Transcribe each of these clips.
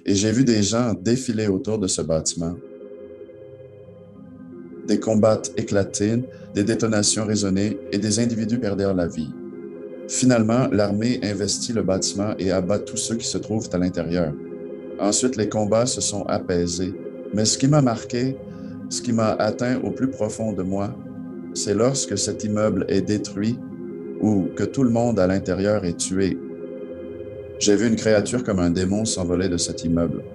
et j'ai vu des gens défiler autour de ce bâtiment. Des combats éclatés, des détonations résonnaient et des individus perdirent la vie. Finalement, l'armée investit le bâtiment et abat tous ceux qui se trouvent à l'intérieur. Ensuite, les combats se sont apaisés. Mais ce qui m'a marqué, ce qui m'a atteint au plus profond de moi, c'est lorsque cet immeuble est détruit ou que tout le monde à l'intérieur est tué. J'ai vu une créature comme un démon s'envoler de cet immeuble.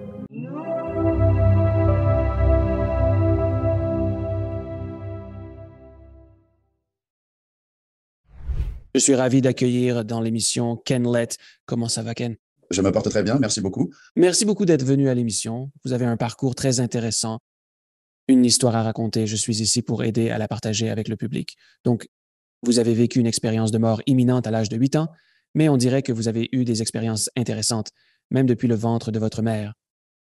Je suis ravi d'accueillir dans l'émission Ken Lett. Comment ça va, Ken? Je me porte très bien, merci beaucoup. Merci beaucoup d'être venu à l'émission. Vous avez un parcours très intéressant, une histoire à raconter. Je suis ici pour aider à la partager avec le public. Donc, vous avez vécu une expérience de mort imminente à l'âge de 8 ans, mais on dirait que vous avez eu des expériences intéressantes, même depuis le ventre de votre mère.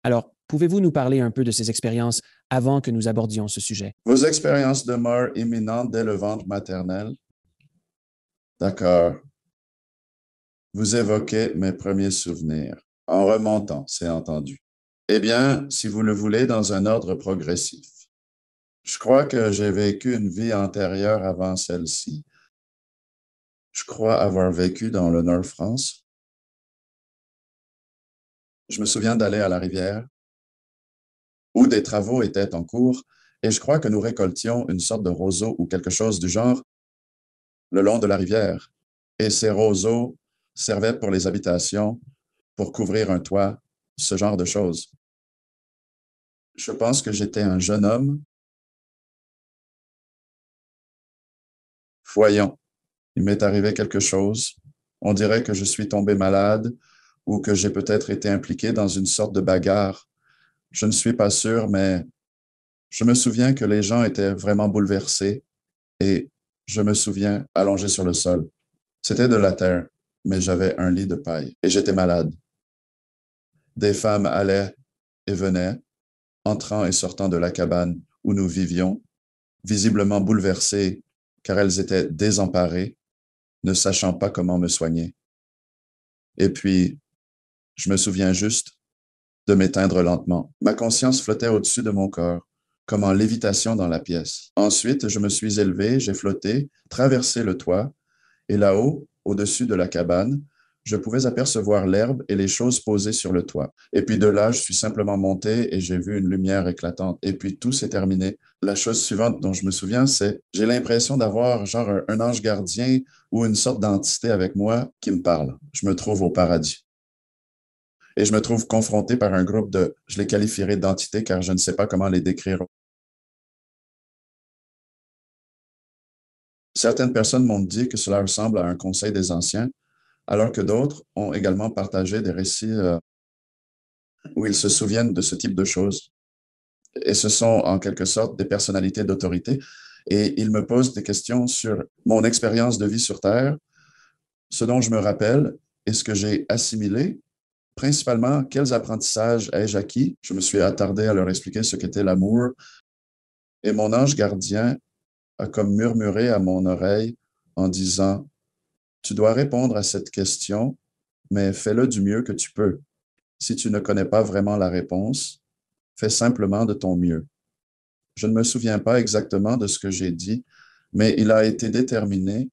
Alors, pouvez-vous nous parler un peu de ces expériences avant que nous abordions ce sujet? Vos expériences de mort imminente dès le ventre maternel? D'accord. Vous évoquez mes premiers souvenirs, en remontant, c'est entendu. Eh bien, si vous le voulez, dans un ordre progressif. Je crois que j'ai vécu une vie antérieure avant celle-ci. Je crois avoir vécu dans le Nord-France. Je me souviens d'aller à la rivière où des travaux étaient en cours et je crois que nous récoltions une sorte de roseau ou quelque chose du genre le long de la rivière. Et ces roseaux servaient pour les habitations, pour couvrir un toit, ce genre de choses. Je pense que j'étais un jeune homme. Voyons, il m'est arrivé quelque chose. On dirait que je suis tombé malade ou que j'ai peut-être été impliqué dans une sorte de bagarre. Je ne suis pas sûr, mais je me souviens que les gens étaient vraiment bouleversés et je me souviens allongé sur le sol. C'était de la terre, mais j'avais un lit de paille et j'étais malade. Des femmes allaient et venaient, entrant et sortant de la cabane où nous vivions, visiblement bouleversées car elles étaient désemparées, ne sachant pas comment me soigner. Et puis, je me souviens juste de m'éteindre lentement. Ma conscience flottait au-dessus de mon corps, comme en lévitation dans la pièce. Ensuite, je me suis élevé, j'ai flotté, traversé le toit, et là-haut, au-dessus de la cabane, je pouvais apercevoir l'herbe et les choses posées sur le toit. Et puis de là, je suis simplement monté et j'ai vu une lumière éclatante. Et puis tout s'est terminé. La chose suivante dont je me souviens, c'est j'ai l'impression d'avoir genre un ange gardien ou une sorte d'entité avec moi qui me parle. Je me trouve au paradis. Et je me trouve confronté par un groupe je les qualifierais d'entités car je ne sais pas comment les décrire. Certaines personnes m'ont dit que cela ressemble à un conseil des anciens, alors que d'autres ont également partagé des récits où ils se souviennent de ce type de choses. Et ce sont en quelque sorte des personnalités d'autorité. Et ils me posent des questions sur mon expérience de vie sur Terre, ce dont je me rappelle et ce que j'ai assimilé. Principalement, quels apprentissages ai-je acquis? Je me suis attardé à leur expliquer ce qu'était l'amour. Et mon ange gardien a comme murmuré à mon oreille en disant, tu dois répondre à cette question, mais fais-le du mieux que tu peux. Si tu ne connais pas vraiment la réponse, fais simplement de ton mieux. Je ne me souviens pas exactement de ce que j'ai dit, mais il a été déterminé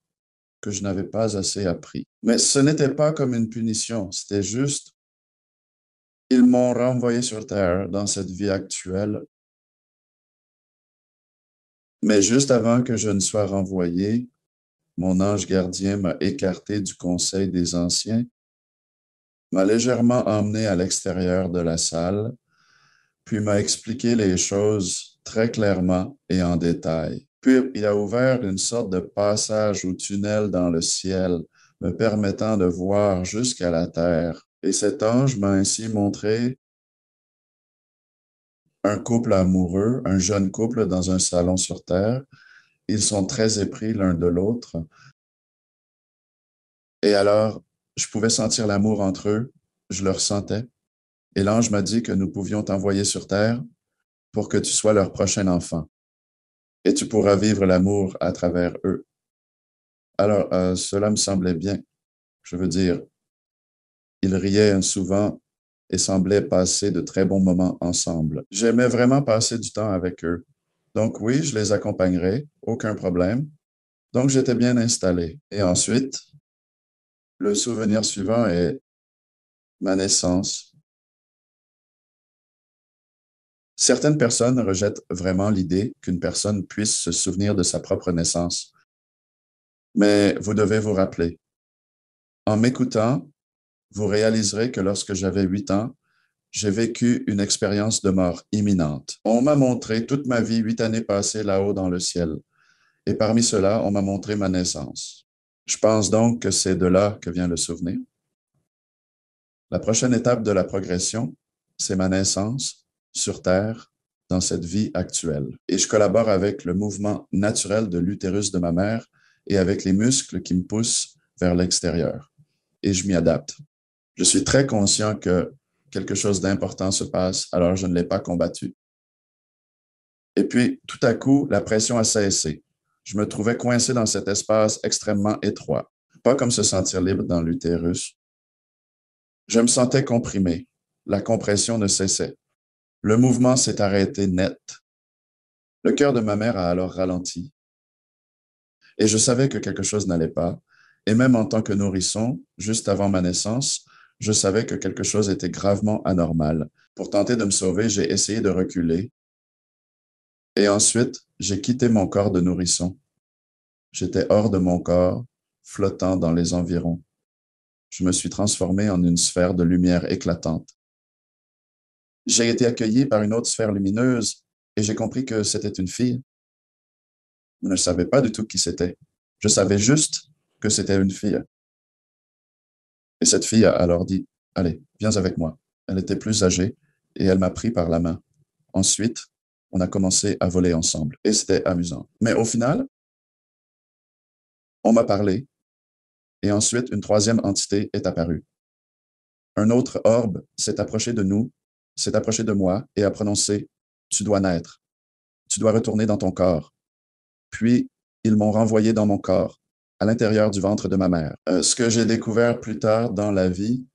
que je n'avais pas assez appris. Mais ce n'était pas comme une punition, c'était juste, ils m'ont renvoyé sur Terre dans cette vie actuelle. Mais juste avant que je ne sois renvoyé, mon ange gardien m'a écarté du conseil des anciens, m'a légèrement emmené à l'extérieur de la salle, puis m'a expliqué les choses très clairement et en détail. Puis il a ouvert une sorte de passage ou tunnel dans le ciel, me permettant de voir jusqu'à la terre. Et cet ange m'a ainsi montré un couple amoureux, un jeune couple dans un salon sur terre. Ils sont très épris l'un de l'autre. Et alors, je pouvais sentir l'amour entre eux, je le ressentais. Et l'ange m'a dit que nous pouvions t'envoyer sur terre pour que tu sois leur prochain enfant. Et tu pourras vivre l'amour à travers eux. Alors, cela me semblait bien. Je veux dire, il riait souvent et semblaient passer de très bons moments ensemble. J'aimais vraiment passer du temps avec eux. Donc oui, je les accompagnerai, aucun problème. Donc j'étais bien installé. Et ensuite, le souvenir suivant est ma naissance. Certaines personnes rejettent vraiment l'idée qu'une personne puisse se souvenir de sa propre naissance. Mais vous devez vous rappeler. En m'écoutant, vous réaliserez que lorsque j'avais 8 ans, j'ai vécu une expérience de mort imminente. On m'a montré toute ma vie 8 années passées là-haut dans le ciel. Et parmi cela, on m'a montré ma naissance. Je pense donc que c'est de là que vient le souvenir. La prochaine étape de la progression, c'est ma naissance sur Terre dans cette vie actuelle. Et je collabore avec le mouvement naturel de l'utérus de ma mère et avec les muscles qui me poussent vers l'extérieur. Et je m'y adapte. Je suis très conscient que quelque chose d'important se passe, alors je ne l'ai pas combattu. Et puis, tout à coup, la pression a cessé. Je me trouvais coincé dans cet espace extrêmement étroit, pas comme se sentir libre dans l'utérus. Je me sentais comprimé. La compression ne cessait. Le mouvement s'est arrêté net. Le cœur de ma mère a alors ralenti. Et je savais que quelque chose n'allait pas. Et même en tant que nourrisson, juste avant ma naissance, je savais que quelque chose était gravement anormal. Pour tenter de me sauver, j'ai essayé de reculer. Et ensuite, j'ai quitté mon corps de nourrisson. J'étais hors de mon corps, flottant dans les environs. Je me suis transformé en une sphère de lumière éclatante. J'ai été accueilli par une autre sphère lumineuse et j'ai compris que c'était une fille. Je ne savais pas du tout qui c'était. Je savais juste que c'était une fille. Et cette fille a alors dit, « Allez, viens avec moi. » Elle était plus âgée et elle m'a pris par la main. Ensuite, on a commencé à voler ensemble et c'était amusant. Mais au final, on m'a parlé et ensuite une troisième entité est apparue. Un autre orbe s'est approché de nous, s'est approché de moi et a prononcé « Tu dois naître. Tu dois retourner dans ton corps. » Puis, ils m'ont renvoyé dans mon corps, à l'intérieur du ventre de ma mère. Ce que j'ai découvert plus tard dans la vie,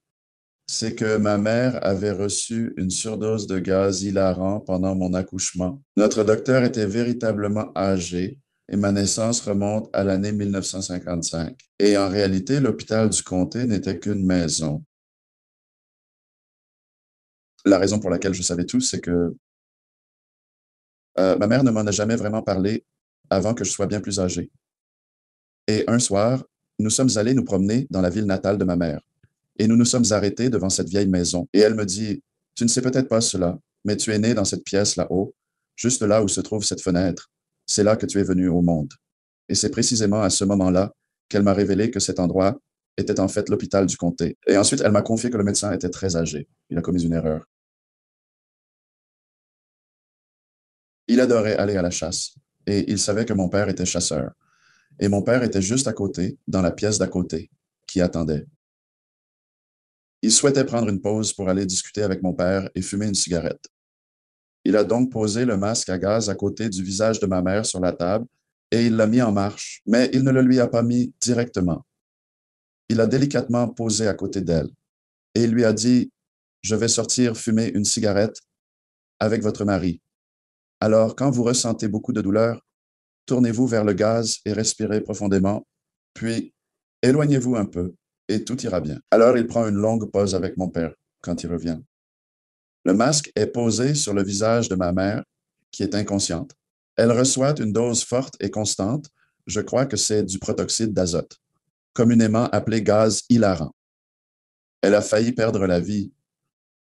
c'est que ma mère avait reçu une surdose de gaz hilarant pendant mon accouchement. Notre docteur était véritablement âgé et ma naissance remonte à l'année 1955. Et en réalité, l'hôpital du comté n'était qu'une maison. La raison pour laquelle je savais tout, c'est que ma mère ne m'en a jamais vraiment parlé avant que je sois bien plus âgé. Et un soir, nous sommes allés nous promener dans la ville natale de ma mère. Et nous nous sommes arrêtés devant cette vieille maison. Et elle me dit, « Tu ne sais peut-être pas cela, mais tu es né dans cette pièce là-haut, juste là où se trouve cette fenêtre. C'est là que tu es venu au monde. » Et c'est précisément à ce moment-là qu'elle m'a révélé que cet endroit était en fait l'hôpital du comté. Et ensuite, elle m'a confié que le médecin était très âgé. Il a commis une erreur. Il adorait aller à la chasse. Et il savait que mon père était chasseur. Et mon père était juste à côté, dans la pièce d'à côté, qui attendait. Il souhaitait prendre une pause pour aller discuter avec mon père et fumer une cigarette. Il a donc posé le masque à gaz à côté du visage de ma mère sur la table et il l'a mis en marche, mais il ne le lui a pas mis directement. Il a délicatement posé à côté d'elle et il lui a dit « Je vais sortir fumer une cigarette avec votre mari. Alors, quand vous ressentez beaucoup de douleur, tournez-vous vers le gaz et respirez profondément, puis éloignez-vous un peu et tout ira bien. » Alors, il prend une longue pause avec mon père quand il revient. Le masque est posé sur le visage de ma mère, qui est inconsciente. Elle reçoit une dose forte et constante, je crois que c'est du protoxyde d'azote, communément appelé gaz hilarant. Elle a failli perdre la vie.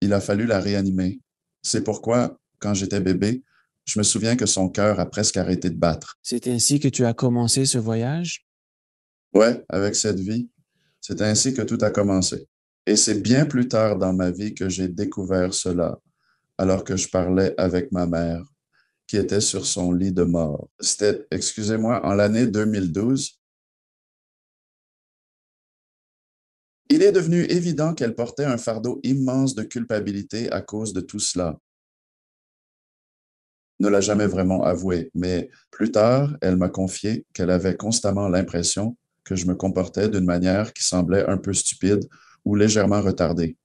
Il a fallu la réanimer. C'est pourquoi, quand j'étais bébé, je me souviens que son cœur a presque arrêté de battre. C'est ainsi que tu as commencé ce voyage? Ouais, avec cette vie, c'est ainsi que tout a commencé. Et c'est bien plus tard dans ma vie que j'ai découvert cela, alors que je parlais avec ma mère, qui était sur son lit de mort. C'était, excusez-moi, en l'année 2012. Il est devenu évident qu'elle portait un fardeau immense de culpabilité à cause de tout cela. Ne l'a jamais vraiment avoué, mais plus tard, elle m'a confié qu'elle avait constamment l'impression que je me comportais d'une manière qui semblait un peu stupide ou légèrement retardée.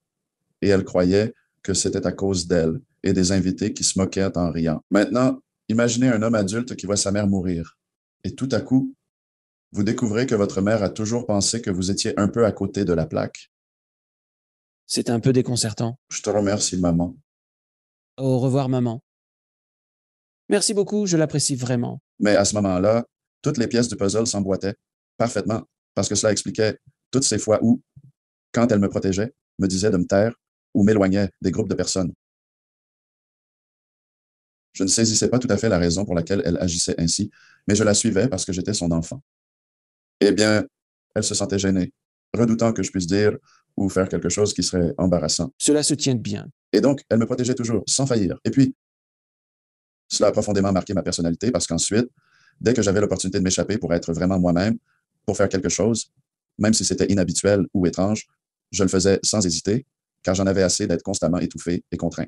et elle croyait que c'était à cause d'elle et des invités qui se moquaient en riant. Maintenant, imaginez un homme adulte qui voit sa mère mourir. Et tout à coup, vous découvrez que votre mère a toujours pensé que vous étiez un peu à côté de la plaque. C'est un peu déconcertant. Je te remercie, maman. Au revoir, maman. Merci beaucoup, je l'apprécie vraiment. Mais à ce moment-là, toutes les pièces du puzzle s'emboîtaient parfaitement parce que cela expliquait toutes ces fois où, quand elle me protégeait, me disait de me taire ou m'éloignait des groupes de personnes. Je ne saisissais pas tout à fait la raison pour laquelle elle agissait ainsi, mais je la suivais parce que j'étais son enfant. Eh bien, elle se sentait gênée, redoutant que je puisse dire ou faire quelque chose qui serait embarrassant. Cela se tient bien. Et donc, elle me protégeait toujours, sans faillir. Et puis, cela a profondément marqué ma personnalité parce qu'ensuite, dès que j'avais l'opportunité de m'échapper pour être vraiment moi-même, pour faire quelque chose, même si c'était inhabituel ou étrange, je le faisais sans hésiter, car j'en avais assez d'être constamment étouffé et contraint.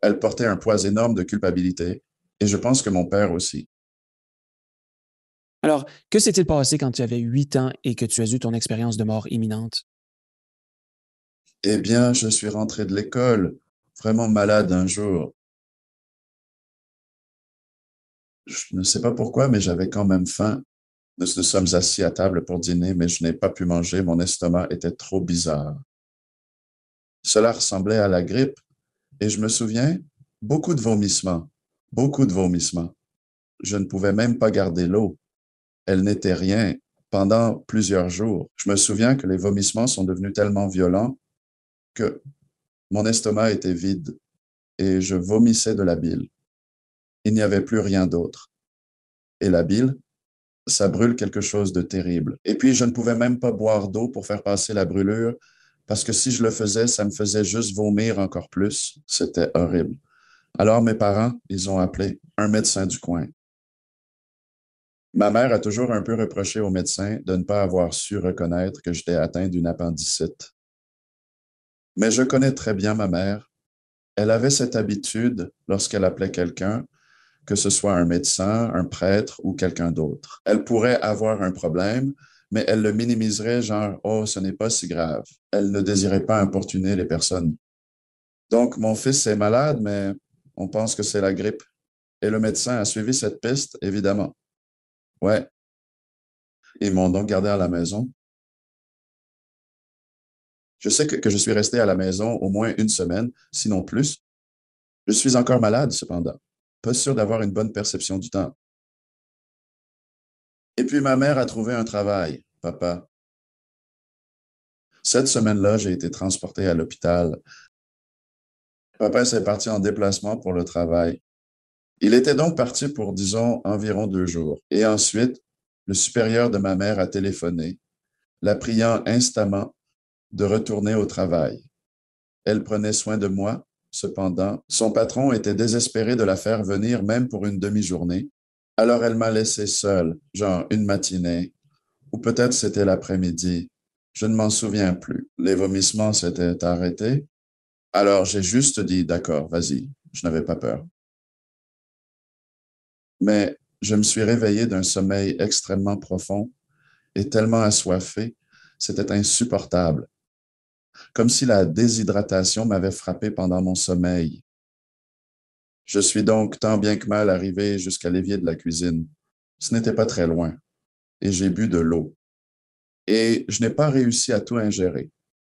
Elle portait un poids énorme de culpabilité, et je pense que mon père aussi. Alors, que s'est-il passé quand tu avais 8 ans et que tu as eu ton expérience de mort imminente? Eh bien, je suis rentré de l'école, vraiment malade un jour. Je ne sais pas pourquoi, mais j'avais quand même faim. Nous nous sommes assis à table pour dîner, mais je n'ai pas pu manger, mon estomac était trop bizarre. Cela ressemblait à la grippe, et je me souviens, beaucoup de vomissements, beaucoup de vomissements. Je ne pouvais même pas garder l'eau. Elle n'était rien pendant plusieurs jours. Je me souviens que les vomissements sont devenus tellement violents que mon estomac était vide et je vomissais de la bile. Il n'y avait plus rien d'autre. Et la bile, ça brûle quelque chose de terrible. Et puis, je ne pouvais même pas boire d'eau pour faire passer la brûlure parce que si je le faisais, ça me faisait juste vomir encore plus. C'était horrible. Alors, mes parents, ils ont appelé un médecin du coin. Ma mère a toujours un peu reproché au médecin de ne pas avoir su reconnaître que j'étais atteint d'une appendicite. Mais je connais très bien ma mère. Elle avait cette habitude, lorsqu'elle appelait quelqu'un, que ce soit un médecin, un prêtre ou quelqu'un d'autre. Elle pourrait avoir un problème, mais elle le minimiserait genre, oh, ce n'est pas si grave. Elle ne désirait pas importuner les personnes. Donc, mon fils est malade, mais on pense que c'est la grippe. Et le médecin a suivi cette piste, évidemment. Ouais, ils m'ont donc gardé à la maison. Je sais que je suis resté à la maison au moins une semaine, sinon plus. Je suis encore malade, cependant. Pas sûr d'avoir une bonne perception du temps. Et puis ma mère a trouvé un travail, papa. Cette semaine-là, j'ai été transporté à l'hôpital. Papa s'est parti en déplacement pour le travail. Il était donc parti pour, disons, environ 2 jours. Et ensuite, le supérieur de ma mère a téléphoné, la priant instamment de retourner au travail. Elle prenait soin de moi. Cependant, son patron était désespéré de la faire venir même pour une demi-journée. Alors elle m'a laissé seule, genre une matinée, ou peut-être c'était l'après-midi. Je ne m'en souviens plus. Les vomissements s'étaient arrêtés. Alors j'ai juste dit, d'accord, vas-y. Je n'avais pas peur. Mais je me suis réveillé d'un sommeil extrêmement profond et tellement assoiffé, c'était insupportable. Comme si la déshydratation m'avait frappé pendant mon sommeil. Je suis donc tant bien que mal arrivé jusqu'à l'évier de la cuisine. Ce n'était pas très loin, et j'ai bu de l'eau. Et je n'ai pas réussi à tout ingérer.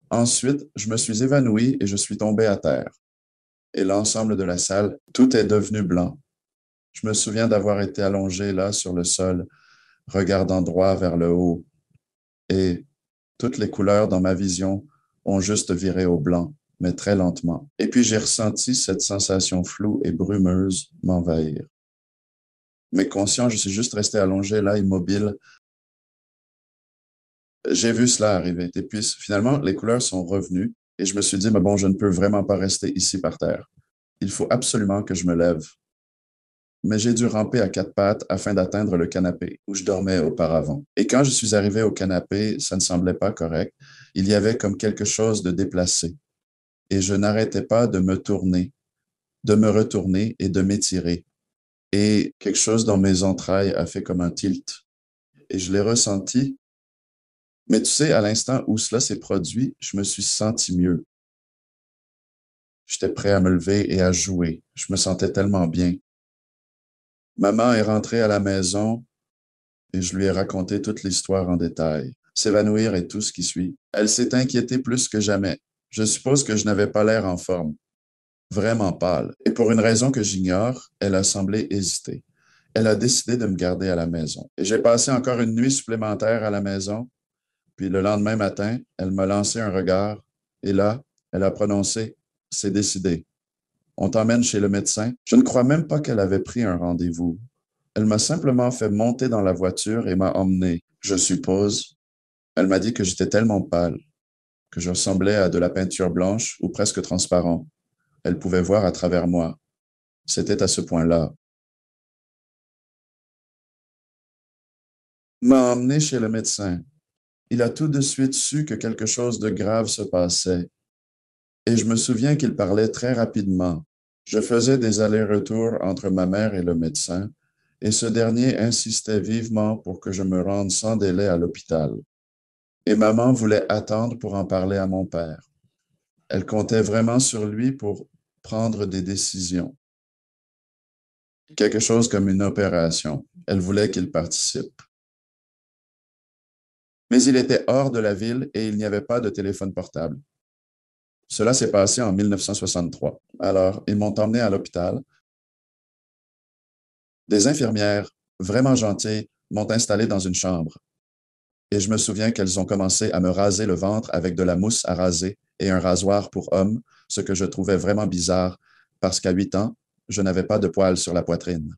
Ensuite, je me suis évanoui et je suis tombé à terre. Et l'ensemble de la salle, tout est devenu blanc. Je me souviens d'avoir été allongé là sur le sol, regardant droit vers le haut, et toutes les couleurs dans ma vision ont juste viré au blanc, mais très lentement. Et puis j'ai ressenti cette sensation floue et brumeuse m'envahir. Mais conscient, je suis juste resté allongé là, immobile. J'ai vu cela arriver. Et puis finalement, les couleurs sont revenues et je me suis dit, mais bon, je ne peux vraiment pas rester ici par terre. Il faut absolument que je me lève. Mais j'ai dû ramper à 4 pattes afin d'atteindre le canapé où je dormais auparavant. Et quand je suis arrivé au canapé, ça ne semblait pas correct. Il y avait comme quelque chose de déplacé. Et je n'arrêtais pas de me tourner, de me retourner et de m'étirer. Et quelque chose dans mes entrailles a fait comme un tilt. Et je l'ai ressenti Mais tu sais, à l'instant où cela s'est produit, je me suis senti mieux. J'étais prêt à me lever et à jouer. Je me sentais tellement bien. Maman est rentrée à la maison et je lui ai raconté toute l'histoire en détail. S'évanouir et tout ce qui suit. Elle s'est inquiétée plus que jamais. Je suppose que je n'avais pas l'air en forme, vraiment pâle. Et pour une raison que j'ignore, elle a semblé hésiter. Elle a décidé de me garder à la maison. Et j'ai passé encore une nuit supplémentaire à la maison. Puis le lendemain matin, elle m'a lancé un regard. Et là, elle a prononcé, c'est décidé. On t'emmène chez le médecin. Je ne crois même pas qu'elle avait pris un rendez-vous. Elle m'a simplement fait monter dans la voiture et m'a emmené. Je suppose. Elle m'a dit que j'étais tellement pâle, que je ressemblais à de la peinture blanche ou presque transparent. Elle pouvait voir à travers moi. C'était à ce point-là. M'a emmené chez le médecin. Il a tout de suite su que quelque chose de grave se passait. Et je me souviens qu'il parlait très rapidement. Je faisais des allers-retours entre ma mère et le médecin, et ce dernier insistait vivement pour que je me rende sans délai à l'hôpital. Et maman voulait attendre pour en parler à mon père. Elle comptait vraiment sur lui pour prendre des décisions. Quelque chose comme une opération. Elle voulait qu'il participe. Mais il était hors de la ville et il n'y avait pas de téléphone portable. Cela s'est passé en 1963. Alors, ils m'ont emmené à l'hôpital. Des infirmières vraiment gentilles m'ont installé dans une chambre. Et je me souviens qu'elles ont commencé à me raser le ventre avec de la mousse à raser et un rasoir pour homme, ce que je trouvais vraiment bizarre parce qu'à 8 ans, je n'avais pas de poils sur la poitrine.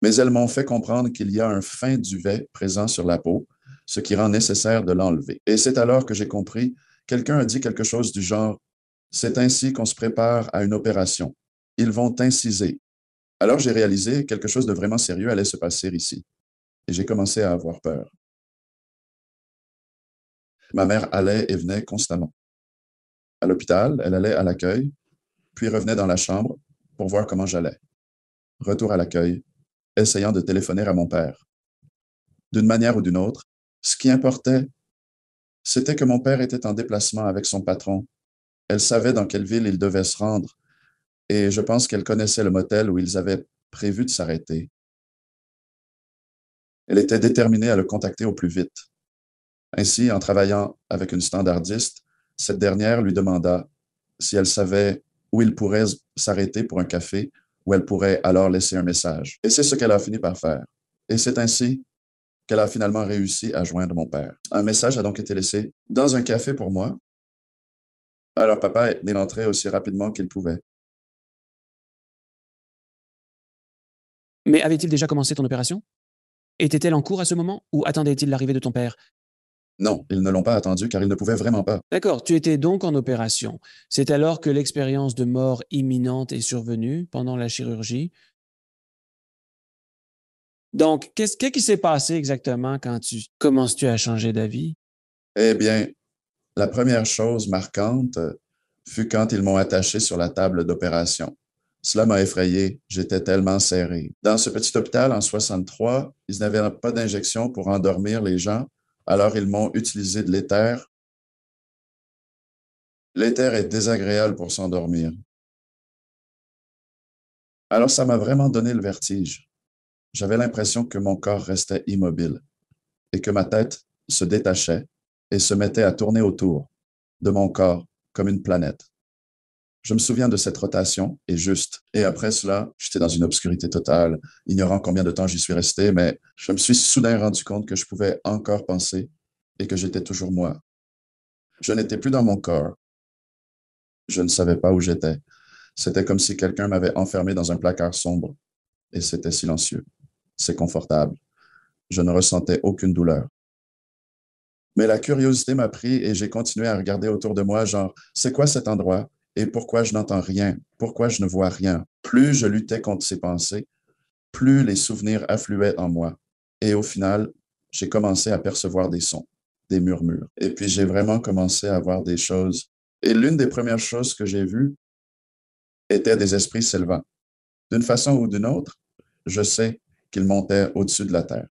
Mais elles m'ont fait comprendre qu'il y a un fin duvet présent sur la peau, ce qui rend nécessaire de l'enlever. Et c'est alors que j'ai compris, quelqu'un a dit quelque chose du genre, c'est ainsi qu'on se prépare à une opération. Ils vont inciser. Alors j'ai réalisé quelque chose de vraiment sérieux allait se passer ici. Et j'ai commencé à avoir peur. Ma mère allait et venait constamment. À l'hôpital, elle allait à l'accueil, puis revenait dans la chambre pour voir comment j'allais. Retour à l'accueil, essayant de téléphoner à mon père. D'une manière ou d'une autre, ce qui importait, c'était que mon père était en déplacement avec son patron. Elle savait dans quelle ville il devait se rendre, et je pense qu'elle connaissait le motel où ils avaient prévu de s'arrêter. Elle était déterminée à le contacter au plus vite. Ainsi, en travaillant avec une standardiste, cette dernière lui demanda si elle savait où il pourrait s'arrêter pour un café, où elle pourrait alors laisser un message. Et c'est ce qu'elle a fini par faire. Et c'est ainsi qu'elle a finalement réussi à joindre mon père. Un message a donc été laissé dans un café pour moi. Alors papa est rentré aussi rapidement qu'il pouvait. Mais avait-il déjà commencé ton opération? Était-elle en cours à ce moment ou attendait-il l'arrivée de ton père? Non, ils ne l'ont pas attendu car ils ne pouvaient vraiment pas. D'accord, tu étais donc en opération. C'est alors que l'expérience de mort imminente est survenue pendant la chirurgie. Donc, qu'est-ce qui s'est passé exactement quand tu commences-tu à changer d'avis? Eh bien, la première chose marquante fut quand ils m'ont attaché sur la table d'opération. Cela m'a effrayé, j'étais tellement serré. Dans ce petit hôpital en 63, ils n'avaient pas d'injection pour endormir les gens, alors ils m'ont utilisé de l'éther. L'éther est désagréable pour s'endormir. Alors ça m'a vraiment donné le vertige. J'avais l'impression que mon corps restait immobile et que ma tête se détachait et se mettait à tourner autour de mon corps comme une planète. Je me souviens de cette rotation et juste. Et après cela, j'étais dans une obscurité totale, ignorant combien de temps j'y suis resté, mais je me suis soudain rendu compte que je pouvais encore penser et que j'étais toujours moi. Je n'étais plus dans mon corps. Je ne savais pas où j'étais. C'était comme si quelqu'un m'avait enfermé dans un placard sombre et c'était silencieux. C'est confortable. Je ne ressentais aucune douleur. Mais la curiosité m'a pris et j'ai continué à regarder autour de moi, genre, c'est quoi cet endroit? Et pourquoi je n'entends rien? Pourquoi je ne vois rien? Plus je luttais contre ces pensées, plus les souvenirs affluaient en moi. Et au final, j'ai commencé à percevoir des sons, des murmures. Et puis j'ai vraiment commencé à voir des choses. Et l'une des premières choses que j'ai vues était des esprits s'élevant. D'une façon ou d'une autre, je sais qu'ils montaient au-dessus de la terre.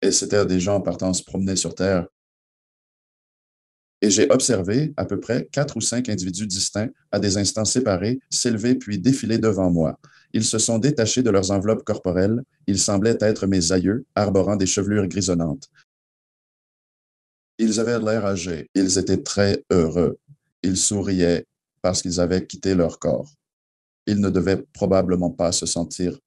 Et c'était des gens partant se promener sur Terre. Et j'ai observé à peu près 4 ou 5 individus distincts à des instants séparés s'élever puis défiler devant moi. Ils se sont détachés de leurs enveloppes corporelles. Ils semblaient être mes aïeux, arborant des chevelures grisonnantes. Ils avaient l'air âgés. Ils étaient très heureux. Ils souriaient parce qu'ils avaient quitté leur corps. Ils ne devaient probablement pas se sentir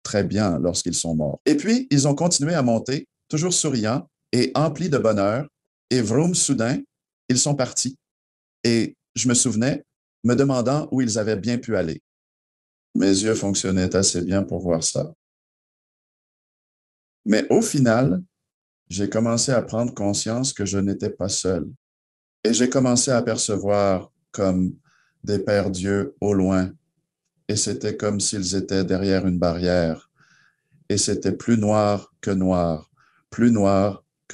très bien lorsqu'ils sont morts. Et puis, ils ont continué à monter, toujours souriants et emplis de bonheur. Et vroom, soudain, ils sont partis. Et je me souvenais, me demandant où ils avaient bien pu aller. Mes yeux fonctionnaient assez bien pour voir ça. Mais au final, j'ai commencé à prendre conscience que je n'étais pas seul. Et j'ai commencé à apercevoir comme des pères dieux au loin. Et c'était comme s'ils étaient derrière une barrière. Et c'était plus noir que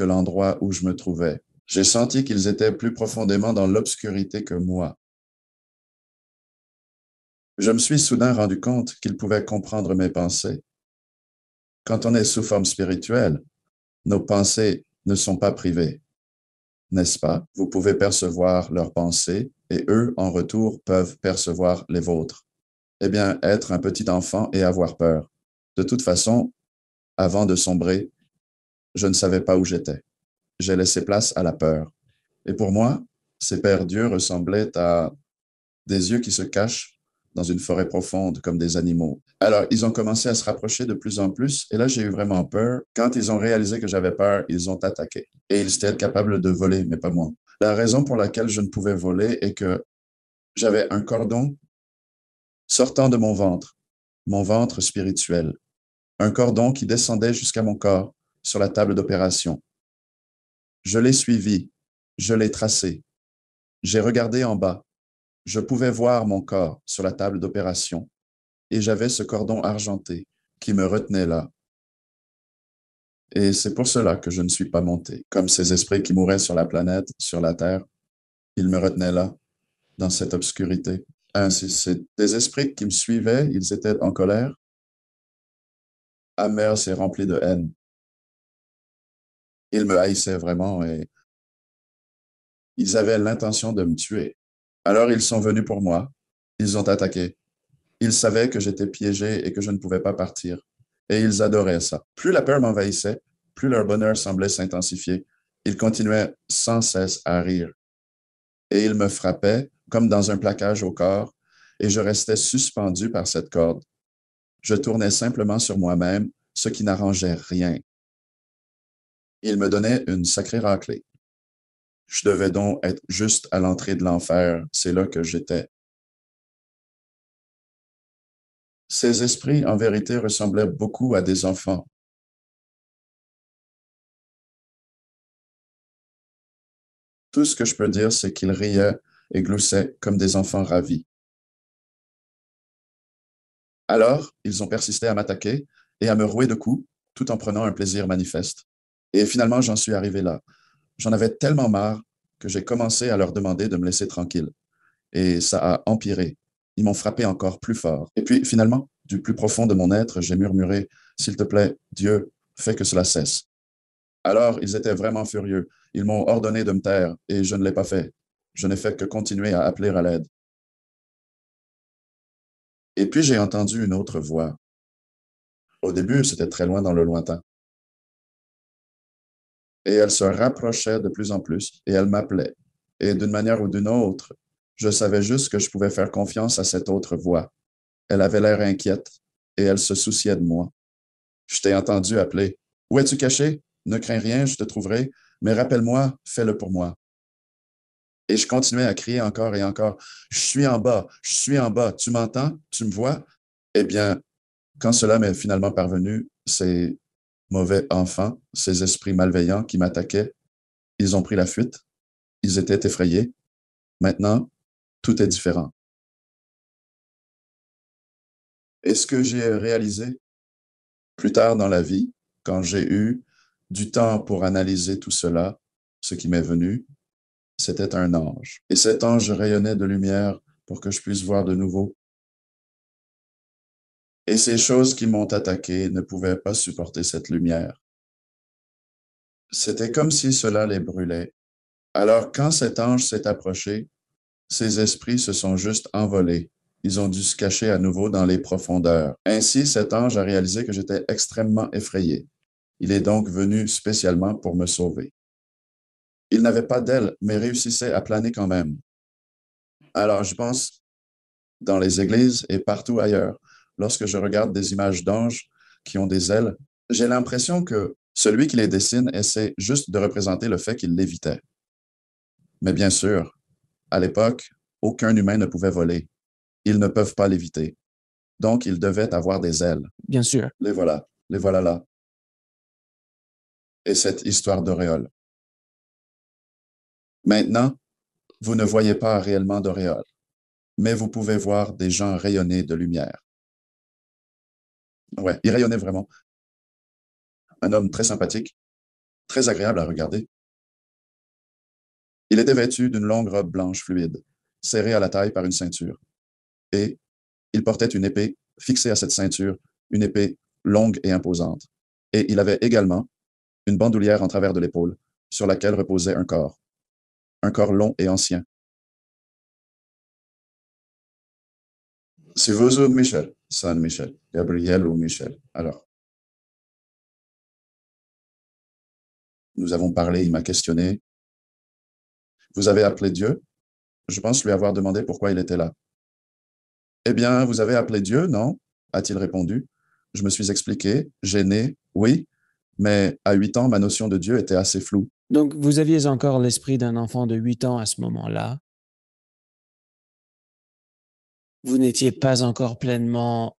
l'endroit où je me trouvais. J'ai senti qu'ils étaient plus profondément dans l'obscurité que moi. Je me suis soudain rendu compte qu'ils pouvaient comprendre mes pensées. Quand on est sous forme spirituelle, nos pensées ne sont pas privées, n'est-ce pas? Vous pouvez percevoir leurs pensées et eux, en retour, peuvent percevoir les vôtres. Eh bien, être un petit enfant et avoir peur. De toute façon, avant de sombrer, je ne savais pas où j'étais. J'ai laissé place à la peur. Et pour moi, ces pères dieux ressemblaient à des yeux qui se cachent dans une forêt profonde comme des animaux. Alors, ils ont commencé à se rapprocher de plus en plus, et là, j'ai eu vraiment peur. Quand ils ont réalisé que j'avais peur, ils ont attaqué. Et ils étaient capables de voler, mais pas moi. La raison pour laquelle je ne pouvais voler est que j'avais un cordon sortant de mon ventre spirituel, un cordon qui descendait jusqu'à mon corps sur la table d'opération. Je l'ai suivi, je l'ai tracé, j'ai regardé en bas, je pouvais voir mon corps sur la table d'opération et j'avais ce cordon argenté qui me retenait là. Et c'est pour cela que je ne suis pas monté. Comme ces esprits qui mouraient sur la planète, sur la Terre, ils me retenaient là, dans cette obscurité. C'est des esprits qui me suivaient, ils étaient en colère, amers et remplis de haine. Ils me haïssaient vraiment et ils avaient l'intention de me tuer. Alors ils sont venus pour moi, ils ont attaqué. Ils savaient que j'étais piégé et que je ne pouvais pas partir. Et ils adoraient ça. Plus la peur m'envahissait, plus leur bonheur semblait s'intensifier. Ils continuaient sans cesse à rire. Et ils me frappaient comme dans un plaquage au corps, et je restais suspendu par cette corde. Je tournais simplement sur moi-même, ce qui n'arrangeait rien. Ils me donnaient une sacrée raclée. Je devais donc être juste à l'entrée de l'enfer. C'est là que j'étais. Ces esprits, en vérité, ressemblaient beaucoup à des enfants. Tout ce que je peux dire, c'est qu'ils riaient et gloussaient comme des enfants ravis. Alors, ils ont persisté à m'attaquer et à me rouer de coups, tout en prenant un plaisir manifeste. Et finalement, j'en suis arrivé là. J'en avais tellement marre que j'ai commencé à leur demander de me laisser tranquille. Et ça a empiré. Ils m'ont frappé encore plus fort. Et puis, finalement, du plus profond de mon être, j'ai murmuré, s'il te plaît, Dieu, fais que cela cesse. Alors, ils étaient vraiment furieux. Ils m'ont ordonné de me taire et je ne l'ai pas fait. Je n'ai fait que continuer à appeler à l'aide. Et puis, j'ai entendu une autre voix. Au début, c'était très loin dans le lointain. Et elle se rapprochait de plus en plus et elle m'appelait. Et d'une manière ou d'une autre, je savais juste que je pouvais faire confiance à cette autre voix. Elle avait l'air inquiète et elle se souciait de moi. Je t'ai entendu appeler. Où es-tu caché? Ne crains rien, je te trouverai, mais rappelle-moi, fais-le pour moi. Et je continuais à crier encore et encore. Je suis en bas, je suis en bas. Tu m'entends? Tu me vois? Eh bien, quand cela m'est finalement parvenu, ces mauvais enfants, ces esprits malveillants qui m'attaquaient, ils ont pris la fuite. Ils étaient effrayés. Maintenant, tout est différent. Et ce que j'ai réalisé plus tard dans la vie, quand j'ai eu du temps pour analyser tout cela, ce qui m'est venu, c'était un ange. Et cet ange rayonnait de lumière pour que je puisse voir de nouveau. Et ces choses qui m'ont attaqué ne pouvaient pas supporter cette lumière. C'était comme si cela les brûlait. Alors, quand cet ange s'est approché, ces esprits se sont juste envolés. Ils ont dû se cacher à nouveau dans les profondeurs. Ainsi, cet ange a réalisé que j'étais extrêmement effrayé. Il est donc venu spécialement pour me sauver. Il n'avait pas d'ailes, mais réussissait à planer quand même. Alors, je pense, dans les églises et partout ailleurs, lorsque je regarde des images d'anges qui ont des ailes, j'ai l'impression que celui qui les dessine essaie juste de représenter le fait qu'il lévitait. Mais bien sûr, à l'époque, aucun humain ne pouvait voler. Ils ne peuvent pas léviter. Donc, ils devaient avoir des ailes. Bien sûr. Les voilà là. Et cette histoire d'auréole. Maintenant, vous ne voyez pas réellement d'auréole, mais vous pouvez voir des gens rayonner de lumière. Ouais, il rayonnait vraiment. Un homme très sympathique, très agréable à regarder. Il était vêtu d'une longue robe blanche fluide, serrée à la taille par une ceinture. Et il portait une épée fixée à cette ceinture, une épée longue et imposante. Et il avait également une bandoulière en travers de l'épaule, sur laquelle reposait un corps long et ancien. C'est vous ou Michel? San Michel. Gabriel ou Michel? Alors, nous avons parlé, il m'a questionné. Vous avez appelé Dieu? Je pense lui avoir demandé pourquoi il était là. Eh bien, vous avez appelé Dieu, non? A-t-il répondu. Je me suis expliqué, gêné, oui, mais à 8 ans, ma notion de Dieu était assez floue. Donc, vous aviez encore l'esprit d'un enfant de 8 ans à ce moment-là. Vous n'étiez pas encore pleinement...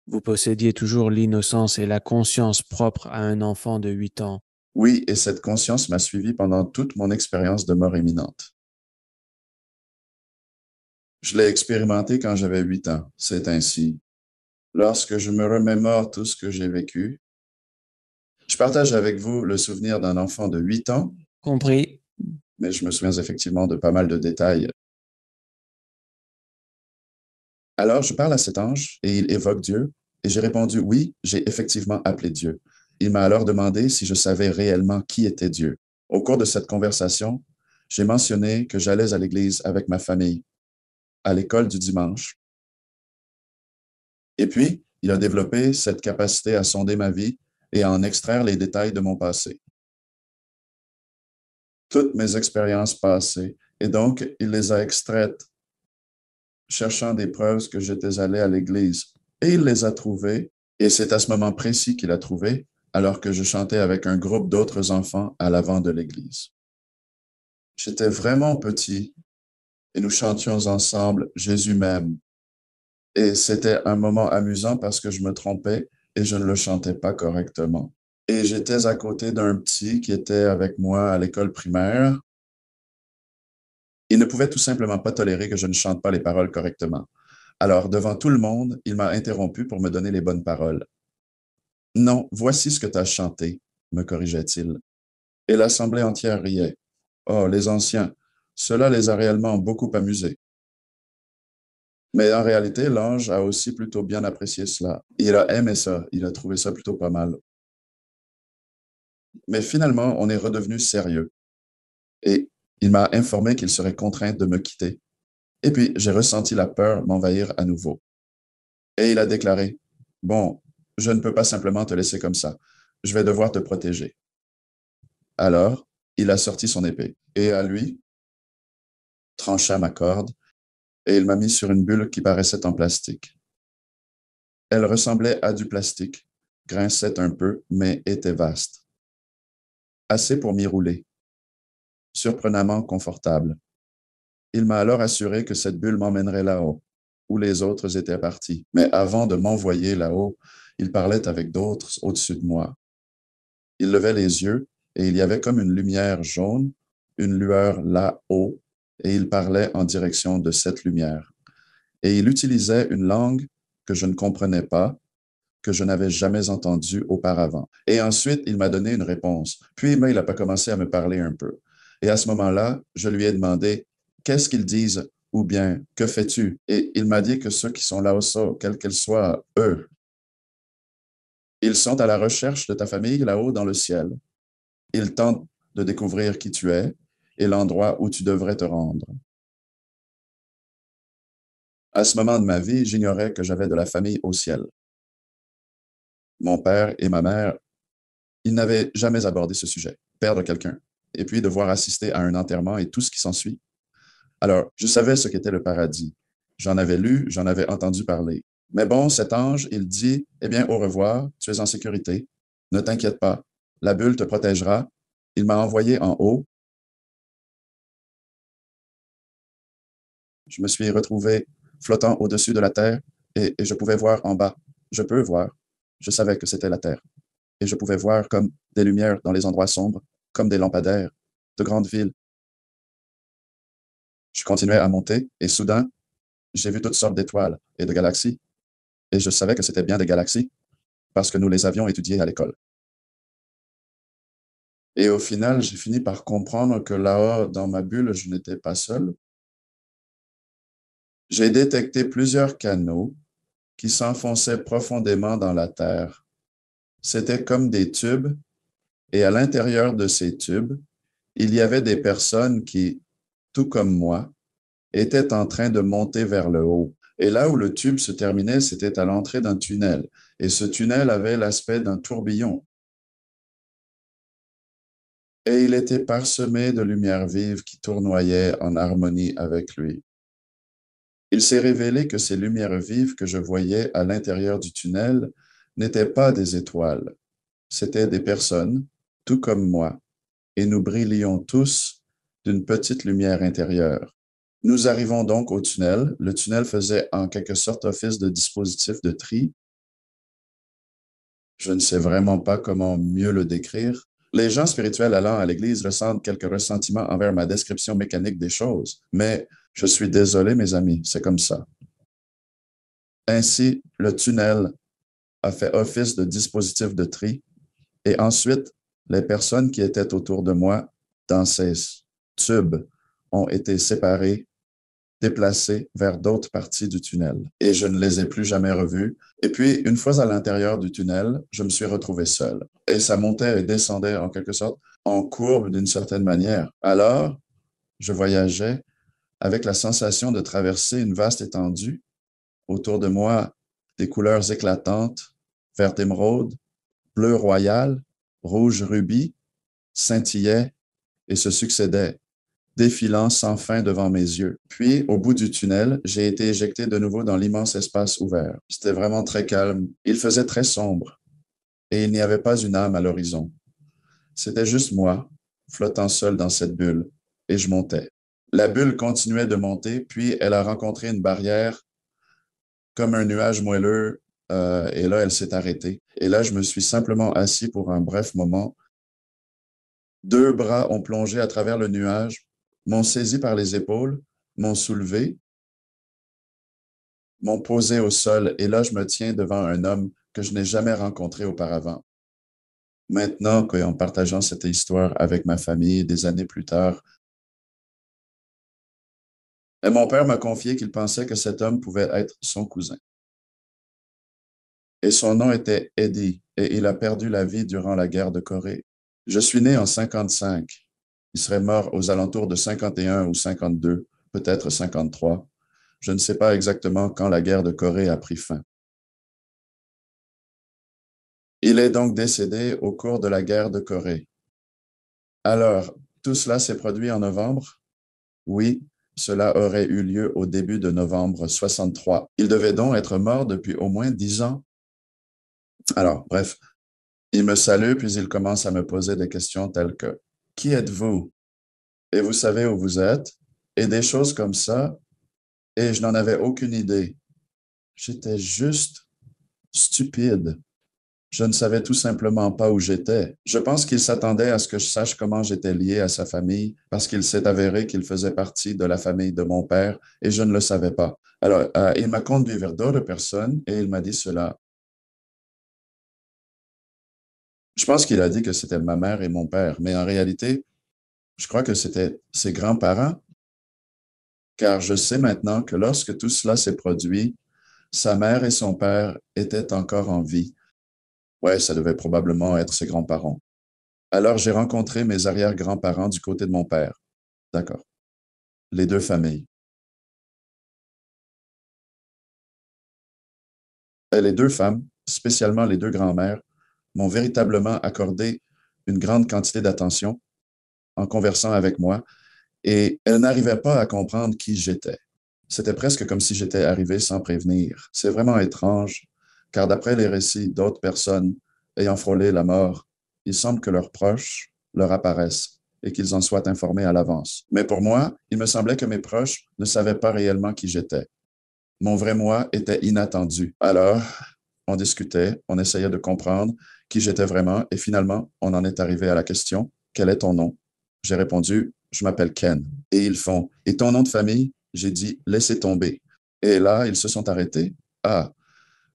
Vous possédiez toujours l'innocence et la conscience propre à un enfant de 8 ans. Oui, et cette conscience m'a suivi pendant toute mon expérience de mort imminente. Je l'ai expérimenté quand j'avais 8 ans. C'est ainsi. Lorsque je me remémore tout ce que j'ai vécu, je partage avec vous le souvenir d'un enfant de 8 ans, Compris? mais je me souviens effectivement de pas mal de détails. Alors, je parle à cet ange et il évoque Dieu, et j'ai répondu oui, j'ai effectivement appelé Dieu. Il m'a alors demandé si je savais réellement qui était Dieu. Au cours de cette conversation, j'ai mentionné que j'allais à l'église avec ma famille, à l'école du dimanche. Et puis, il a développé cette capacité à sonder ma vie et à en extraire les détails de mon passé. Toutes mes expériences passées, et donc il les a extraites, cherchant des preuves que j'étais allé à l'église. Et il les a trouvées, et c'est à ce moment précis qu'il a trouvé, alors que je chantais avec un groupe d'autres enfants à l'avant de l'église. J'étais vraiment petit, et nous chantions ensemble Jésus m'aime. Et c'était un moment amusant parce que je me trompais et je ne le chantais pas correctement. Et j'étais à côté d'un petit qui était avec moi à l'école primaire. Il ne pouvait tout simplement pas tolérer que je ne chante pas les paroles correctement. Alors, devant tout le monde, il m'a interrompu pour me donner les bonnes paroles. Non, voici ce que tu as chanté, me corrigeait-il. Et l'assemblée entière riait. Oh, les anciens, cela les a réellement beaucoup amusés. Mais en réalité, l'ange a aussi plutôt bien apprécié cela. Il a aimé ça, il a trouvé ça plutôt pas mal. Mais finalement, on est redevenu sérieux. Et il m'a informé qu'il serait contraint de me quitter. Et puis, j'ai ressenti la peur m'envahir à nouveau. Et il a déclaré, bon, je ne peux pas simplement te laisser comme ça. Je vais devoir te protéger. Alors, il a sorti son épée. Et à lui, trancha ma corde, et il m'a mis sur une bulle qui paraissait en plastique. Elle ressemblait à du plastique, grinçait un peu, mais était vaste. Assez pour m'y rouler. Surprenamment confortable. Il m'a alors assuré que cette bulle m'emmènerait là-haut, où les autres étaient partis. Mais avant de m'envoyer là-haut, il parlait avec d'autres au-dessus de moi. Il levait les yeux et il y avait comme une lumière jaune, une lueur là-haut, et il parlait en direction de cette lumière. Et il utilisait une langue que je ne comprenais pas, que je n'avais jamais entendue auparavant. Et ensuite, il m'a donné une réponse. Puis, il n'a pas commencé à me parler un peu. Et à ce moment-là, je lui ai demandé, qu'est-ce qu'ils disent ou bien que fais-tu? Et il m'a dit que ceux qui sont là au sol, quels qu'ils soient, eux, ils sont à la recherche de ta famille là-haut dans le ciel. Il tente de découvrir qui tu es et l'endroit où tu devrais te rendre. À ce moment de ma vie, j'ignorais que j'avais de la famille au ciel. Mon père et ma mère, ils n'avaient jamais abordé ce sujet, perdre quelqu'un, et puis devoir assister à un enterrement et tout ce qui s'ensuit. Alors, je savais ce qu'était le paradis. J'en avais lu, j'en avais entendu parler. Mais bon, cet ange, il dit, eh bien, au revoir, tu es en sécurité. Ne t'inquiète pas, la bulle te protégera. Il m'a envoyé en haut. Je me suis retrouvé flottant au-dessus de la terre et je pouvais voir en bas. Je peux voir. Je savais que c'était la terre. Et je pouvais voir comme des lumières dans les endroits sombres, comme des lampadaires, de grandes villes. Je continuais à monter et soudain, j'ai vu toutes sortes d'étoiles et de galaxies. Et je savais que c'était bien des galaxies parce que nous les avions étudiées à l'école. Et au final, j'ai fini par comprendre que là-haut, dans ma bulle, je n'étais pas seul. J'ai détecté plusieurs canaux qui s'enfonçaient profondément dans la terre. C'était comme des tubes, et à l'intérieur de ces tubes, il y avait des personnes qui, tout comme moi, étaient en train de monter vers le haut. Et là où le tube se terminait, c'était à l'entrée d'un tunnel. Et ce tunnel avait l'aspect d'un tourbillon. Et il était parsemé de lumière vive qui tournoyaient en harmonie avec lui. Il s'est révélé que ces lumières vives que je voyais à l'intérieur du tunnel n'étaient pas des étoiles, c'étaient des personnes, tout comme moi, et nous brillions tous d'une petite lumière intérieure. Nous arrivons donc au tunnel. Le tunnel faisait en quelque sorte office de dispositif de tri. Je ne sais vraiment pas comment mieux le décrire. Les gens spirituels allant à l'église ressentent quelques ressentiments envers ma description mécanique des choses, mais je suis désolé, mes amis, c'est comme ça. Ainsi, le tunnel a fait office de dispositif de tri et ensuite, les personnes qui étaient autour de moi dans ces tubes ont été séparées, déplacées vers d'autres parties du tunnel et je ne les ai plus jamais revues. Et puis, une fois à l'intérieur du tunnel, je me suis retrouvé seul et ça montait et descendait en quelque sorte en courbe d'une certaine manière. Alors, je voyageais avec la sensation de traverser une vaste étendue. Autour de moi, des couleurs éclatantes, vert émeraude, bleu royal, rouge rubis, scintillaient et se succédaient, défilant sans fin devant mes yeux. Puis, au bout du tunnel, j'ai été éjecté de nouveau dans l'immense espace ouvert. C'était vraiment très calme. Il faisait très sombre et il n'y avait pas une âme à l'horizon. C'était juste moi, flottant seul dans cette bulle, et je montais. La bulle continuait de monter, puis elle a rencontré une barrière comme un nuage moelleux, et là, elle s'est arrêtée. Et là, je me suis simplement assis pour un bref moment. Deux bras ont plongé à travers le nuage, m'ont saisi par les épaules, m'ont soulevé, m'ont posé au sol, et là, je me tiens devant un homme que je n'ai jamais rencontré auparavant. Maintenant, en partageant cette histoire avec ma famille des années plus tard, et mon père m'a confié qu'il pensait que cet homme pouvait être son cousin. Et son nom était Eddie, et il a perdu la vie durant la guerre de Corée. Je suis né en 55. Il serait mort aux alentours de 51 ou 52, peut-être 53. Je ne sais pas exactement quand la guerre de Corée a pris fin. Il est donc décédé au cours de la guerre de Corée. Alors, tout cela s'est produit en novembre? Oui, cela aurait eu lieu au début de novembre 63. Il devait donc être mort depuis au moins 10 ans. Alors, bref, il me salue, puis il commence à me poser des questions telles que qui êtes-vous? Et vous savez où vous êtes? Et des choses comme ça. Et je n'en avais aucune idée. J'étais juste stupide. Je ne savais tout simplement pas où j'étais. Je pense qu'il s'attendait à ce que je sache comment j'étais lié à sa famille parce qu'il s'est avéré qu'il faisait partie de la famille de mon père et je ne le savais pas. Alors, il m'a conduit vers d'autres personnes et il m'a dit cela. Je pense qu'il a dit que c'était ma mère et mon père, mais en réalité, je crois que c'était ses grands-parents, car je sais maintenant que lorsque tout cela s'est produit, sa mère et son père étaient encore en vie. Ouais, ça devait probablement être ses grands-parents. Alors j'ai rencontré mes arrière-grands-parents du côté de mon père. D'accord. Les deux familles. Et les deux femmes, spécialement les deux grands-mères, m'ont véritablement accordé une grande quantité d'attention en conversant avec moi et elles n'arrivaient pas à comprendre qui j'étais. C'était presque comme si j'étais arrivé sans prévenir. C'est vraiment étrange, car d'après les récits d'autres personnes ayant frôlé la mort, il semble que leurs proches leur apparaissent et qu'ils en soient informés à l'avance. Mais pour moi, il me semblait que mes proches ne savaient pas réellement qui j'étais. Mon vrai moi était inattendu. Alors, on discutait, on essayait de comprendre qui j'étais vraiment et finalement, on en est arrivé à la question, quel est ton nom? J'ai répondu, je m'appelle Ken. Et ils font, et ton nom de famille? J'ai dit, laissez tomber. Et là, ils se sont arrêtés. Ah,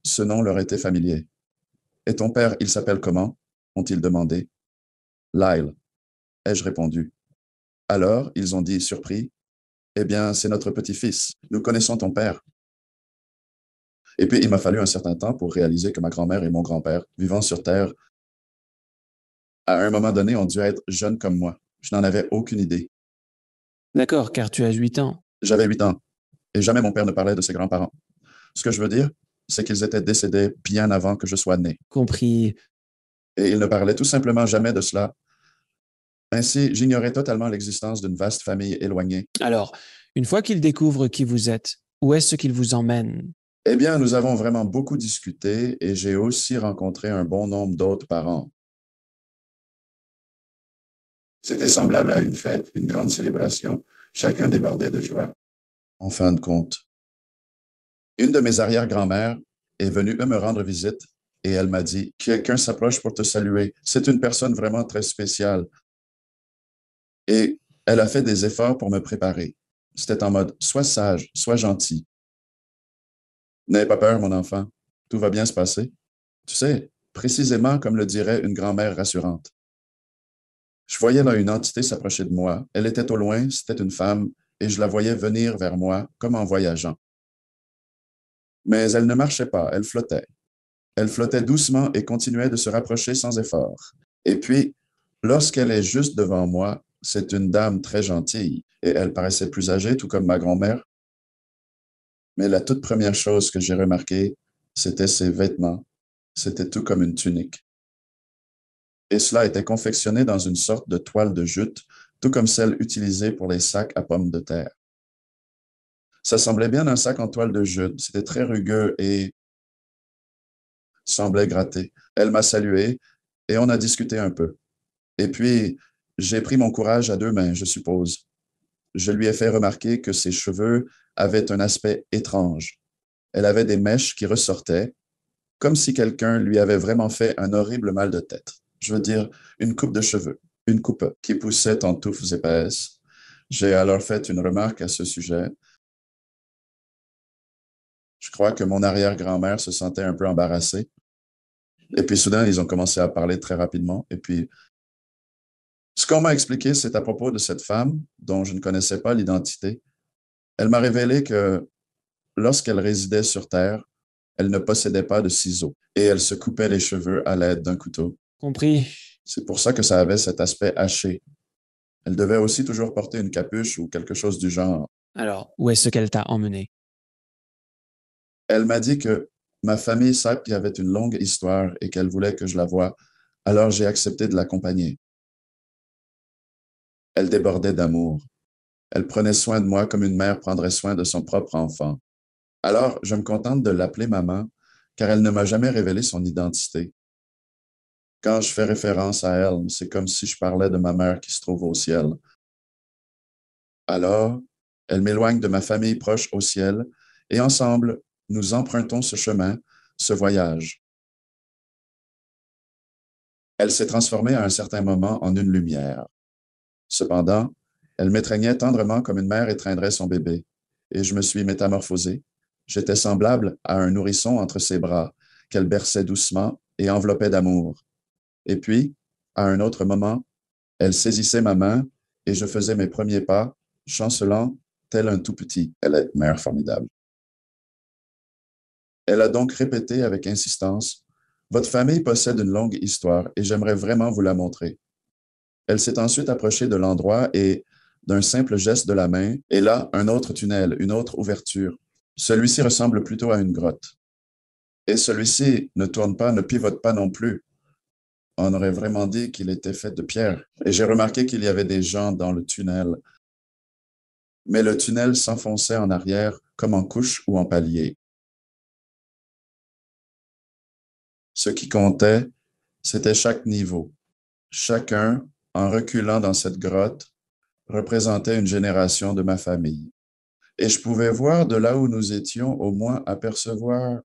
ce nom leur était familier. Et ton père, il s'appelle comment? Ont-ils demandé. Lyle, ai-je répondu. Alors, ils ont dit, surpris, eh bien, c'est notre petit-fils. Nous connaissons ton père. Et puis, il m'a fallu un certain temps pour réaliser que ma grand-mère et mon grand-père, vivant sur Terre, à un moment donné, ont dû être jeunes comme moi. Je n'en avais aucune idée. D'accord, car tu as 8 ans. J'avais 8 ans et jamais mon père ne parlait de ses grands-parents. Ce que je veux dire, c'est qu'ils étaient décédés bien avant que je sois né. Compris. Et ils ne parlaient tout simplement jamais de cela. Ainsi, j'ignorais totalement l'existence d'une vaste famille éloignée. Alors, une fois qu'ils découvrent qui vous êtes, où est-ce qu'ils vous emmènent? Eh bien, nous avons vraiment beaucoup discuté et j'ai aussi rencontré un bon nombre d'autres parents. C'était semblable à une fête, une grande célébration. Chacun débordait de joie. En fin de compte, une de mes arrière-grand-mères est venue me rendre visite et elle m'a dit, quelqu'un s'approche pour te saluer. C'est une personne vraiment très spéciale. Et elle a fait des efforts pour me préparer. C'était en mode, sois sage, sois gentil. N'aie pas peur, mon enfant. Tout va bien se passer. Tu sais, précisément comme le dirait une grand-mère rassurante. Je voyais là une entité s'approcher de moi. Elle était au loin, c'était une femme, et je la voyais venir vers moi comme en voyageant. Mais elle ne marchait pas, elle flottait. Elle flottait doucement et continuait de se rapprocher sans effort. Et puis, lorsqu'elle est juste devant moi, c'est une dame très gentille, et elle paraissait plus âgée, tout comme ma grand-mère. Mais la toute première chose que j'ai remarquée, c'était ses vêtements. C'était tout comme une tunique. Et cela était confectionné dans une sorte de toile de jute, tout comme celle utilisée pour les sacs à pommes de terre. Ça semblait bien un sac en toile de jute, c'était très rugueux et semblait gratter. Elle m'a salué et on a discuté un peu. Et puis, j'ai pris mon courage à deux mains, je suppose. Je lui ai fait remarquer que ses cheveux avaient un aspect étrange. Elle avait des mèches qui ressortaient, comme si quelqu'un lui avait vraiment fait un horrible mal de tête. Je veux dire, une coupe de cheveux, une coupe qui poussait en touffes épaisses. J'ai alors fait une remarque à ce sujet. Je crois que mon arrière-grand-mère se sentait un peu embarrassée. Et puis soudain, ils ont commencé à parler très rapidement. Et puis, ce qu'on m'a expliqué, c'est à propos de cette femme dont je ne connaissais pas l'identité. Elle m'a révélé que lorsqu'elle résidait sur Terre, elle ne possédait pas de ciseaux et elle se coupait les cheveux à l'aide d'un couteau. Compris. C'est pour ça que ça avait cet aspect haché. Elle devait aussi toujours porter une capuche ou quelque chose du genre. Alors, où est-ce qu'elle t'a emmené? Elle m'a dit que ma famille savait qu'il y avait une longue histoire et qu'elle voulait que je la voie. Alors j'ai accepté de l'accompagner. Elle débordait d'amour. Elle prenait soin de moi comme une mère prendrait soin de son propre enfant. Alors, je me contente de l'appeler maman, car elle ne m'a jamais révélé son identité. Quand je fais référence à elle, c'est comme si je parlais de ma mère qui se trouve au ciel. Alors, elle m'éloigne de ma famille proche au ciel, et ensemble, nous empruntons ce chemin, ce voyage. Elle s'est transformée à un certain moment en une lumière. Cependant, elle m'étreignait tendrement comme une mère étreindrait son bébé, et je me suis métamorphosé. J'étais semblable à un nourrisson entre ses bras, qu'elle berçait doucement et enveloppait d'amour. Et puis, à un autre moment, elle saisissait ma main et je faisais mes premiers pas, chancelant tel un tout petit. Elle est mère formidable. Elle a donc répété avec insistance, votre famille possède une longue histoire et j'aimerais vraiment vous la montrer. Elle s'est ensuite approchée de l'endroit et, d'un simple geste de la main, et là, un autre tunnel, une autre ouverture. Celui-ci ressemble plutôt à une grotte. Et celui-ci ne tourne pas, ne pivote pas non plus. On aurait vraiment dit qu'il était fait de pierre. Et j'ai remarqué qu'il y avait des gens dans le tunnel. Mais le tunnel s'enfonçait en arrière comme en couche ou en palier. Ce qui comptait, c'était chaque niveau. Chacun, en reculant dans cette grotte, représentait une génération de ma famille. Et je pouvais voir de là où nous étions, au moins apercevoir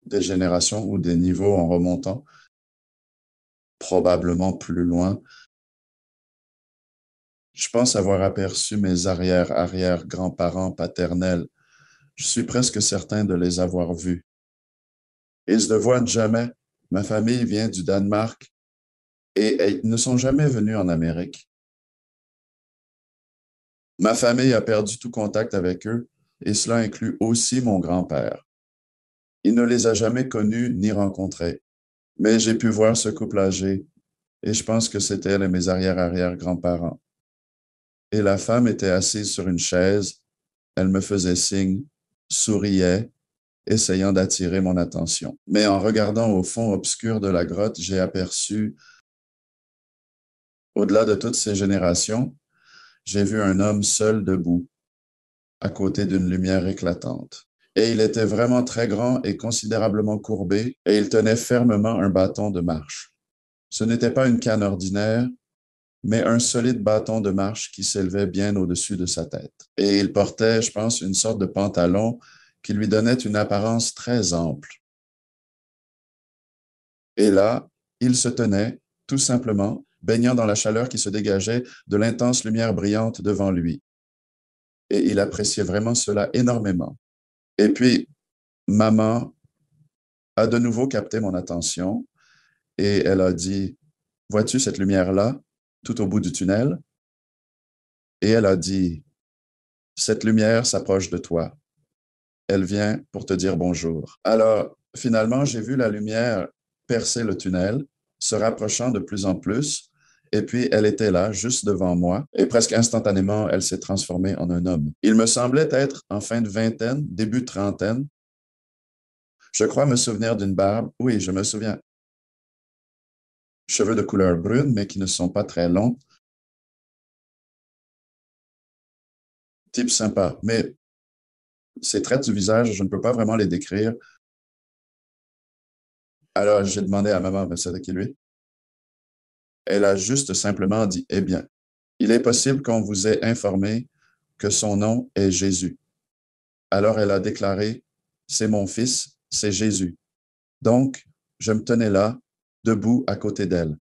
des générations ou des niveaux en remontant, probablement plus loin. Je pense avoir aperçu mes arrière-arrière-grands-parents paternels. Je suis presque certain de les avoir vus. Ils ne voient jamais. Ma famille vient du Danemark et ils ne sont jamais venus en Amérique. Ma famille a perdu tout contact avec eux et cela inclut aussi mon grand-père. Il ne les a jamais connus ni rencontrés, mais j'ai pu voir ce couple âgé et je pense que c'était mes arrière-arrière-grands-parents. Et la femme était assise sur une chaise, elle me faisait signe, souriait, essayant d'attirer mon attention. Mais en regardant au fond obscur de la grotte, j'ai aperçu, au-delà de toutes ces générations, j'ai vu un homme seul debout, à côté d'une lumière éclatante. Et il était vraiment très grand et considérablement courbé, et il tenait fermement un bâton de marche. Ce n'était pas une canne ordinaire, mais un solide bâton de marche qui s'élevait bien au-dessus de sa tête. Et il portait, je pense, une sorte de pantalon qui lui donnait une apparence très ample. Et là, il se tenait, tout simplement, baignant dans la chaleur qui se dégageait de l'intense lumière brillante devant lui. Et il appréciait vraiment cela énormément. Et puis, maman a de nouveau capté mon attention et elle a dit, vois-tu cette lumière-là, tout au bout du tunnel? Et elle a dit, cette lumière s'approche de toi. Elle vient pour te dire bonjour. Alors, finalement, j'ai vu la lumière percer le tunnel, se rapprochant de plus en plus, et puis elle était là, juste devant moi, et presque instantanément, elle s'est transformée en un homme. Il me semblait être en fin de vingtaine, début de trentaine. Je crois me souvenir d'une barbe. Oui, je me souviens. Cheveux de couleur brune, mais qui ne sont pas très longs. Type sympa, mais ces traits du visage, je ne peux pas vraiment les décrire. Alors, j'ai demandé à maman, mais c'est qui lui? Elle a juste simplement dit, eh bien, il est possible qu'on vous ait informé que son nom est Jésus. Alors elle a déclaré, c'est mon fils, c'est Jésus. Donc, je me tenais là, debout à côté d'elle.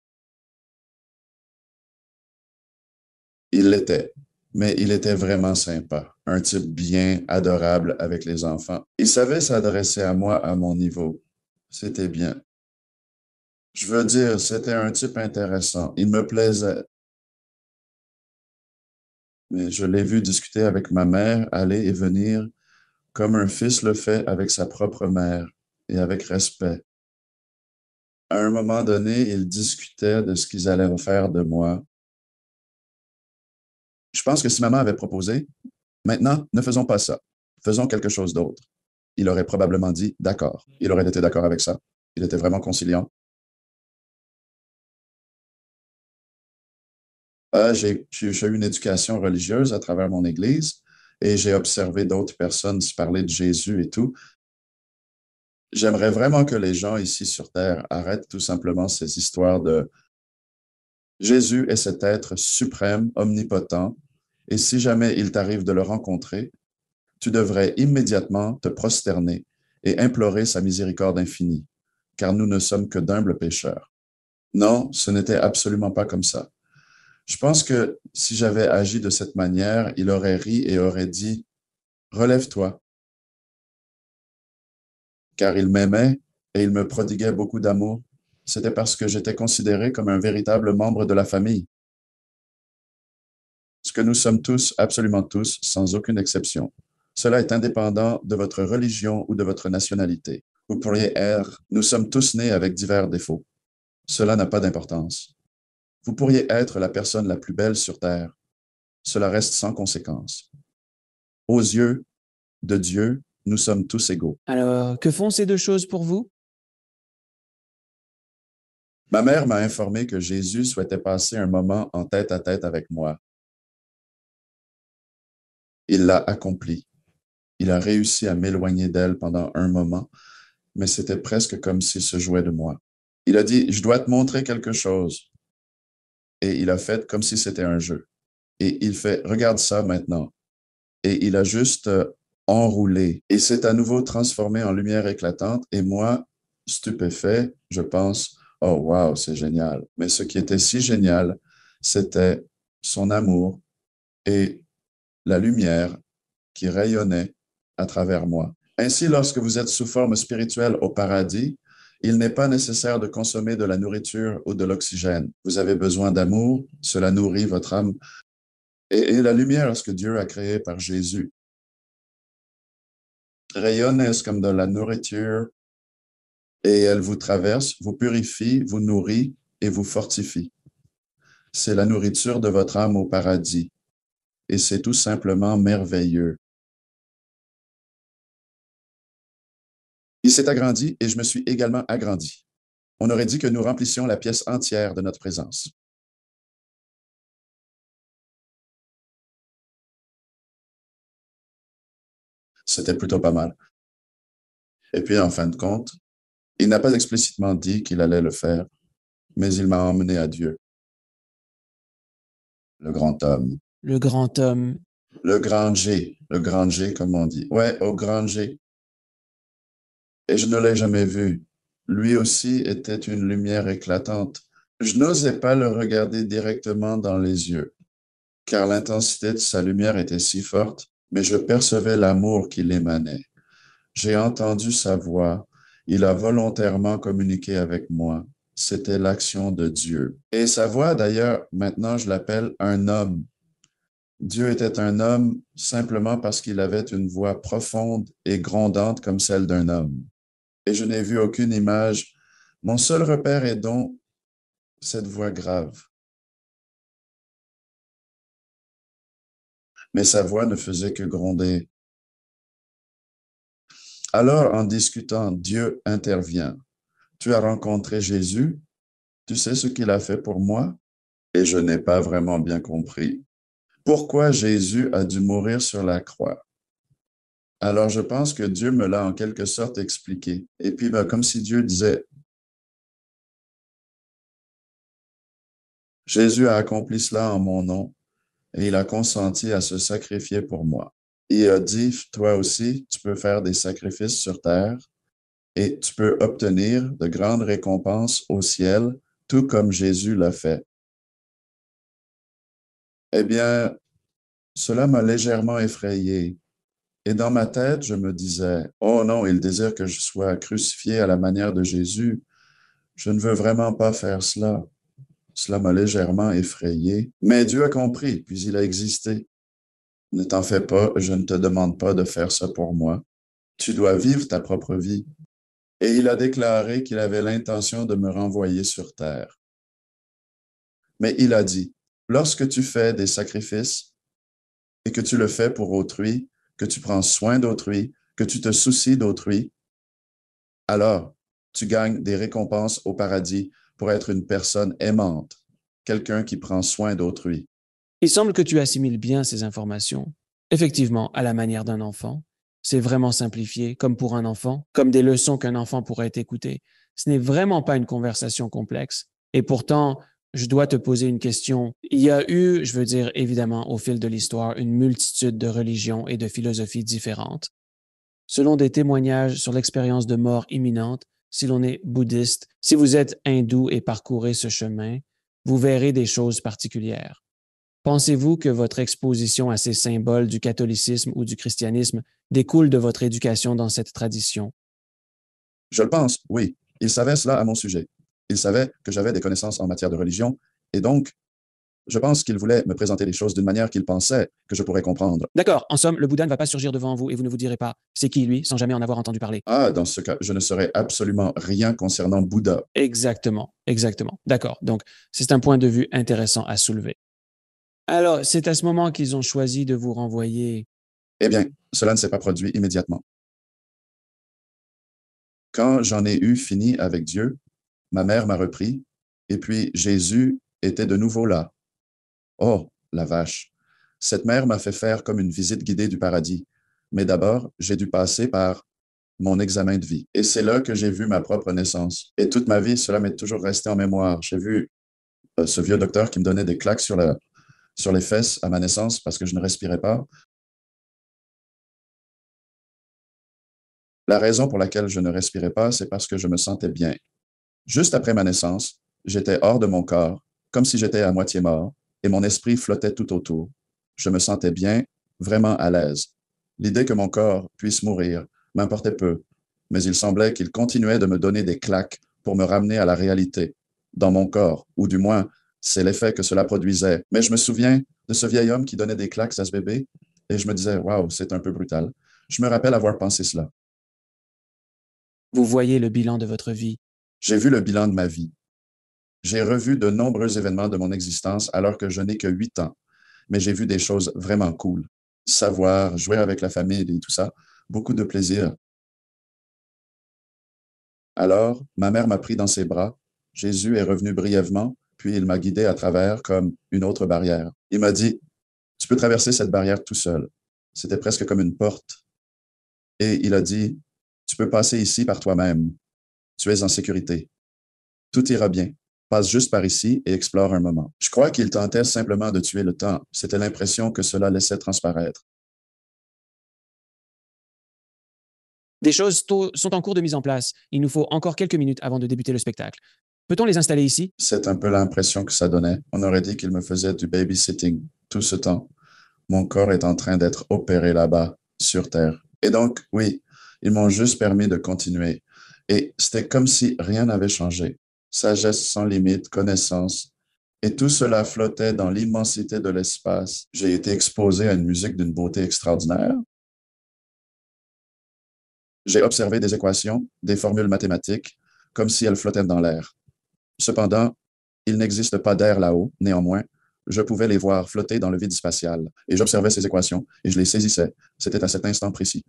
Il l'était, mais il était vraiment sympa, un type bien adorable avec les enfants. Il savait s'adresser à moi à mon niveau. C'était bien. Je veux dire, c'était un type intéressant. Il me plaisait. Mais je l'ai vu discuter avec ma mère, aller et venir, comme un fils le fait avec sa propre mère, et avec respect. À un moment donné, ils discutaient de ce qu'ils allaient faire de moi. Je pense que si maman avait proposé, maintenant, ne faisons pas ça, faisons quelque chose d'autre, il aurait probablement dit d'accord. Il aurait été d'accord avec ça. Il était vraiment conciliant. J'ai eu une éducation religieuse à travers mon église et j'ai observé d'autres personnes se parler de Jésus et tout. J'aimerais vraiment que les gens ici sur Terre arrêtent tout simplement ces histoires de Jésus est cet être suprême, omnipotent, et si jamais il t'arrive de le rencontrer, tu devrais immédiatement te prosterner et implorer sa miséricorde infinie, car nous ne sommes que d'humbles pécheurs. Non, ce n'était absolument pas comme ça. Je pense que si j'avais agi de cette manière, il aurait ri et aurait dit, relève-toi, car il m'aimait et il me prodiguait beaucoup d'amour. C'était parce que j'étais considéré comme un véritable membre de la famille. Ce que nous sommes tous, absolument tous, sans aucune exception. Cela est indépendant de votre religion ou de votre nationalité. Vous pourriez être, nous sommes tous nés avec divers défauts. Cela n'a pas d'importance. Vous pourriez être la personne la plus belle sur Terre. Cela reste sans conséquence. Aux yeux de Dieu, nous sommes tous égaux. Alors, que font ces deux choses pour vous? Ma mère m'a informé que Jésus souhaitait passer un moment en tête-à-tête avec moi. Il l'a accompli. Il a réussi à m'éloigner d'elle pendant un moment, mais c'était presque comme s'il se jouait de moi. Il a dit, « Je dois te montrer quelque chose. » Et il a fait comme si c'était un jeu. Et il fait, « Regarde ça maintenant. » Et il a juste enroulé. Et c'est à nouveau transformé en lumière éclatante. Et moi, stupéfait, je pense, oh wow, c'est génial. Mais ce qui était si génial, c'était son amour et la lumière qui rayonnait à travers moi. Ainsi, lorsque vous êtes sous forme spirituelle au paradis, il n'est pas nécessaire de consommer de la nourriture ou de l'oxygène. Vous avez besoin d'amour, cela nourrit votre âme. Et la lumière, ce que Dieu a créé par Jésus, rayonne est comme de la nourriture et elle vous traverse, vous purifie, vous nourrit et vous fortifie. C'est la nourriture de votre âme au paradis et c'est tout simplement merveilleux. Il s'est agrandi et je me suis également agrandi. On aurait dit que nous remplissions la pièce entière de notre présence. C'était plutôt pas mal. Et puis, en fin de compte, il n'a pas explicitement dit qu'il allait le faire, mais il m'a emmené à Dieu, le grand homme. Le grand homme. Le grand G, comme on dit. Ouais, au grand G. Et je ne l'ai jamais vu. Lui aussi était une lumière éclatante. Je n'osais pas le regarder directement dans les yeux, car l'intensité de sa lumière était si forte, mais je percevais l'amour qu'il émanait. J'ai entendu sa voix. Il a volontairement communiqué avec moi. C'était l'action de Dieu. Et sa voix, d'ailleurs, maintenant, je l'appelle un homme. Dieu était un homme simplement parce qu'il avait une voix profonde et grondante comme celle d'un homme. Et je n'ai vu aucune image. Mon seul repère est donc cette voix grave. Mais sa voix ne faisait que gronder. Alors, en discutant, Dieu intervient. Tu as rencontré Jésus? Tu sais ce qu'il a fait pour moi? Et je n'ai pas vraiment bien compris. Pourquoi Jésus a dû mourir sur la croix? Alors, je pense que Dieu me l'a en quelque sorte expliqué. Et puis, comme si Dieu disait, Jésus a accompli cela en mon nom et il a consenti à se sacrifier pour moi. Il a dit, toi aussi, tu peux faire des sacrifices sur terre et tu peux obtenir de grandes récompenses au ciel, tout comme Jésus l'a fait. Eh bien, cela m'a légèrement effrayé. Et dans ma tête, je me disais, oh non, il désire que je sois crucifié à la manière de Jésus. Je ne veux vraiment pas faire cela. Cela m'a légèrement effrayé. Mais Dieu a compris, puis il a existé. Ne t'en fais pas, je ne te demande pas de faire ça pour moi. Tu dois vivre ta propre vie. Et il a déclaré qu'il avait l'intention de me renvoyer sur terre. Mais il a dit, lorsque tu fais des sacrifices et que tu le fais pour autrui, que tu prends soin d'autrui, que tu te soucies d'autrui, alors tu gagnes des récompenses au paradis pour être une personne aimante, quelqu'un qui prend soin d'autrui. Il semble que tu assimiles bien ces informations. Effectivement, à la manière d'un enfant. C'est vraiment simplifié, comme pour un enfant, comme des leçons qu'un enfant pourrait écouter. Ce n'est vraiment pas une conversation complexe. Et pourtant, je dois te poser une question. Il y a eu, je veux dire évidemment, au fil de l'histoire, une multitude de religions et de philosophies différentes. Selon des témoignages sur l'expérience de mort imminente, si l'on est bouddhiste, si vous êtes hindou et parcourez ce chemin, vous verrez des choses particulières. Pensez-vous que votre exposition à ces symboles du catholicisme ou du christianisme découle de votre éducation dans cette tradition? Je le pense, oui. Il savait cela à mon sujet. Il savait que j'avais des connaissances en matière de religion et donc Je pense qu'il voulait me présenter les choses d'une manière qu'il pensait que je pourrais comprendre. D'accord. En somme, le Bouddha ne va pas surgir devant vous et vous ne vous direz pas c'est qui lui sans jamais en avoir entendu parler. Ah, dans ce cas, je ne saurais absolument rien concernant Bouddha. Exactement, exactement. D'accord. Donc, c'est un point de vue intéressant à soulever. Alors, c'est à ce moment qu'ils ont choisi de vous renvoyer. Eh bien, cela ne s'est pas produit immédiatement. Quand j'en ai eu fini avec Dieu, ma mère m'a repris, et puis Jésus était de nouveau là. Oh, la vache! Cette mère m'a fait faire comme une visite guidée du paradis. Mais d'abord, j'ai dû passer par mon examen de vie. Et c'est là que j'ai vu ma propre naissance. Et toute ma vie, cela m'est toujours resté en mémoire. J'ai vu ce vieux docteur qui me donnait des claques sur les fesses à ma naissance parce que je ne respirais pas. La raison pour laquelle je ne respirais pas, c'est parce que je me sentais bien. Juste après ma naissance, j'étais hors de mon corps, comme si j'étais à moitié mort, et mon esprit flottait tout autour. Je me sentais bien, vraiment à l'aise. L'idée que mon corps puisse mourir m'importait peu, mais il semblait qu'il continuait de me donner des claques pour me ramener à la réalité, dans mon corps, ou du moins, c'est l'effet que cela produisait. Mais je me souviens de ce vieil homme qui donnait des claques à ce bébé, et je me disais, waouh, c'est un peu brutal. Je me rappelle avoir pensé cela. Vous voyez le bilan de votre vie. J'ai vu le bilan de ma vie. J'ai revu de nombreux événements de mon existence alors que je n'ai que 8 ans, mais j'ai vu des choses vraiment cool. Savoir, jouer avec la famille et tout ça, beaucoup de plaisir. Alors, ma mère m'a pris dans ses bras. Jésus est revenu brièvement, puis il m'a guidé à travers comme une autre barrière. Il m'a dit, tu peux traverser cette barrière tout seul. C'était presque comme une porte. Et il a dit, tu peux passer ici par toi-même. Tu es en sécurité. Tout ira bien. Passe juste par ici et explore un moment. Je crois qu'il tentait simplement de tuer le temps. C'était l'impression que cela laissait transparaître. Des choses sont en cours de mise en place. Il nous faut encore quelques minutes avant de débuter le spectacle. Peut-on les installer ici? C'est un peu l'impression que ça donnait. On aurait dit qu'il me faisait du babysitting tout ce temps. Mon corps est en train d'être opéré là-bas, sur Terre. Et donc, oui, ils m'ont juste permis de continuer. Et c'était comme si rien n'avait changé. Sagesse sans limite, connaissance. Et tout cela flottait dans l'immensité de l'espace. J'ai été exposé à une musique d'une beauté extraordinaire. J'ai observé des équations, des formules mathématiques, comme si elles flottaient dans l'air. Cependant, il n'existe pas d'air là-haut, néanmoins, je pouvais les voir flotter dans le vide spatial. Et j'observais ces équations et je les saisissais. C'était à cet instant précis.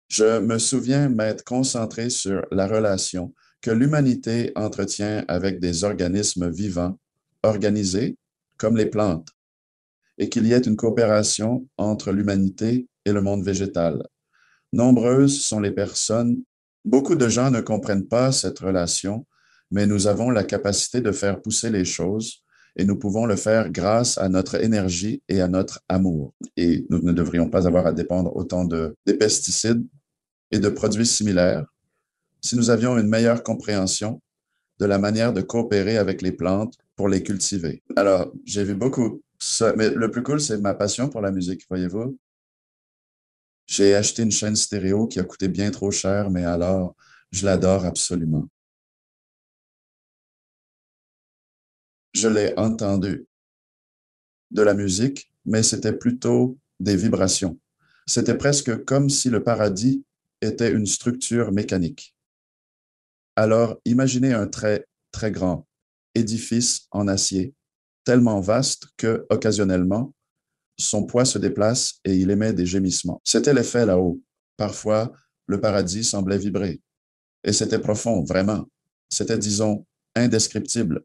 Je me souviens m'être concentré sur la relation que l'humanité entretient avec des organismes vivants, organisés, comme les plantes, et qu'il y ait une coopération entre l'humanité et le monde végétal. Nombreuses sont les personnes. Beaucoup de gens ne comprennent pas cette relation, mais nous avons la capacité de faire pousser les choses et nous pouvons le faire grâce à notre énergie et à notre amour. Et nous ne devrions pas avoir à dépendre autant des pesticides et de produits similaires si nous avions une meilleure compréhension de la manière de coopérer avec les plantes pour les cultiver. Alors, j'ai vu beaucoup ça, mais le plus cool, c'est ma passion pour la musique, voyez-vous. J'ai acheté une chaîne stéréo qui a coûté bien trop cher, mais alors, je l'adore absolument. Je l'ai entendu de la musique, mais c'était plutôt des vibrations. C'était presque comme si le paradis était une structure mécanique. Alors, imaginez un très, très grand édifice en acier, tellement vaste que, occasionnellement, son poids se déplace et il émet des gémissements. C'était l'effet là-haut. Parfois, le paradis semblait vibrer. Et c'était profond, vraiment. C'était, disons, indescriptible,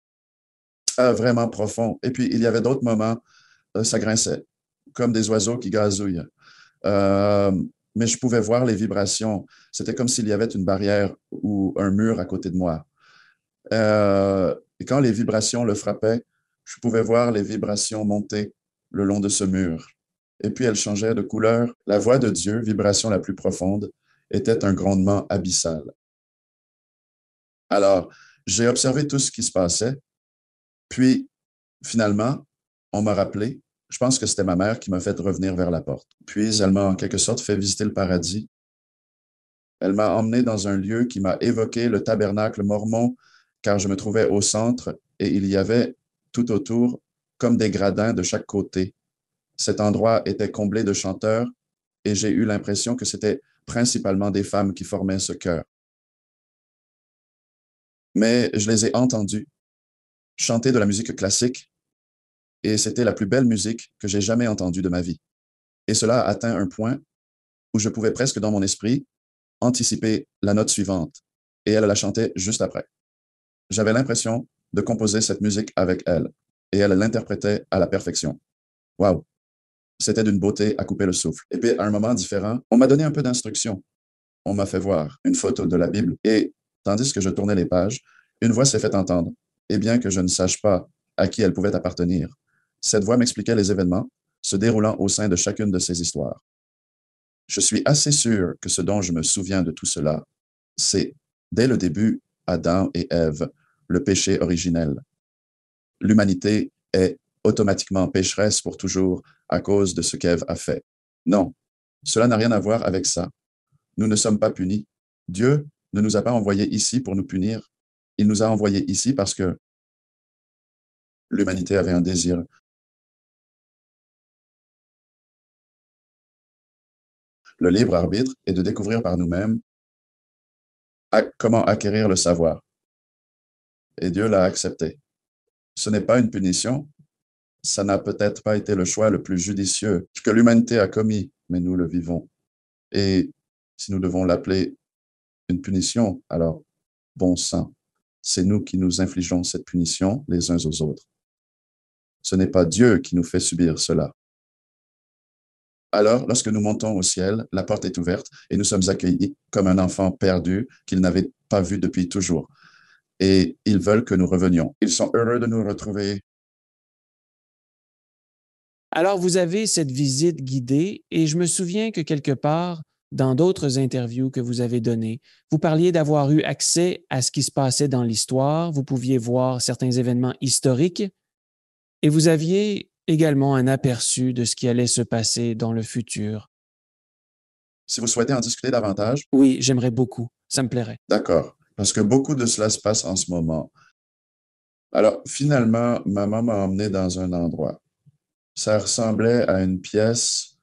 vraiment profond. Et puis, il y avait d'autres moments, ça grinçait, comme des oiseaux qui gazouillent. Euh, mais je pouvais voir les vibrations. C'était comme s'il y avait une barrière ou un mur à côté de moi. Et quand les vibrations le frappaient, je pouvais voir les vibrations monter le long de ce mur. Et puis elles changeaient de couleur. La voix de Dieu, vibration la plus profonde, était un grondement abyssal. Alors, j'ai observé tout ce qui se passait. Puis, finalement, on m'a rappelé, je pense que c'était ma mère qui m'a fait revenir vers la porte. Puis, elle m'a en quelque sorte fait visiter le paradis. Elle m'a emmené dans un lieu qui m'a évoqué le tabernacle mormon, car je me trouvais au centre et il y avait tout autour comme des gradins de chaque côté. Cet endroit était comblé de chanteurs et j'ai eu l'impression que c'était principalement des femmes qui formaient ce chœur. Mais je les ai entendus chanter de la musique classique et c'était la plus belle musique que j'ai jamais entendue de ma vie. Et cela a atteint un point où je pouvais presque dans mon esprit anticiper la note suivante et elle la chantait juste après. J'avais l'impression de composer cette musique avec elle et elle l'interprétait à la perfection. Waouh! C'était d'une beauté à couper le souffle. Et puis, à un moment différent, on m'a donné un peu d'instruction. On m'a fait voir une photo de la Bible et, tandis que je tournais les pages, une voix s'est fait entendre. Et bien que je ne sache pas à qui elle pouvait appartenir, cette voix m'expliquait les événements se déroulant au sein de chacune de ces histoires. Je suis assez sûr que ce dont je me souviens de tout cela, c'est, dès le début, Adam et Ève, le péché originel. L'humanité est automatiquement pécheresse pour toujours à cause de ce qu'Ève a fait. Non, cela n'a rien à voir avec ça. Nous ne sommes pas punis. Dieu ne nous a pas envoyés ici pour nous punir. Il nous a envoyés ici parce que l'humanité avait un désir. Le libre arbitre est de découvrir par nous-mêmes comment acquérir le savoir. Et Dieu l'a accepté. Ce n'est pas une punition. Ça n'a peut-être pas été le choix le plus judicieux que l'humanité a commis, mais nous le vivons. Et si nous devons l'appeler une punition, alors bon sang, c'est nous qui nous infligeons cette punition les uns aux autres. Ce n'est pas Dieu qui nous fait subir cela. Alors, lorsque nous montons au ciel, la porte est ouverte et nous sommes accueillis comme un enfant perdu qu'ils n'avaient pas vu depuis toujours. Et ils veulent que nous revenions. Ils sont heureux de nous retrouver. Alors, vous avez cette visite guidée et je me souviens que quelque part, dans d'autres interviews que vous avez données, vous parliez d'avoir eu accès à ce qui se passait dans l'histoire, vous pouviez voir certains événements historiques et vous aviez également un aperçu de ce qui allait se passer dans le futur. Si vous souhaitez en discuter davantage, Oui, j'aimerais beaucoup. Ça me plairait. d'accord, parce que beaucoup de cela se passe en ce moment. Alors, finalement, maman m'a emmené dans un endroit. Ça ressemblait à une pièce,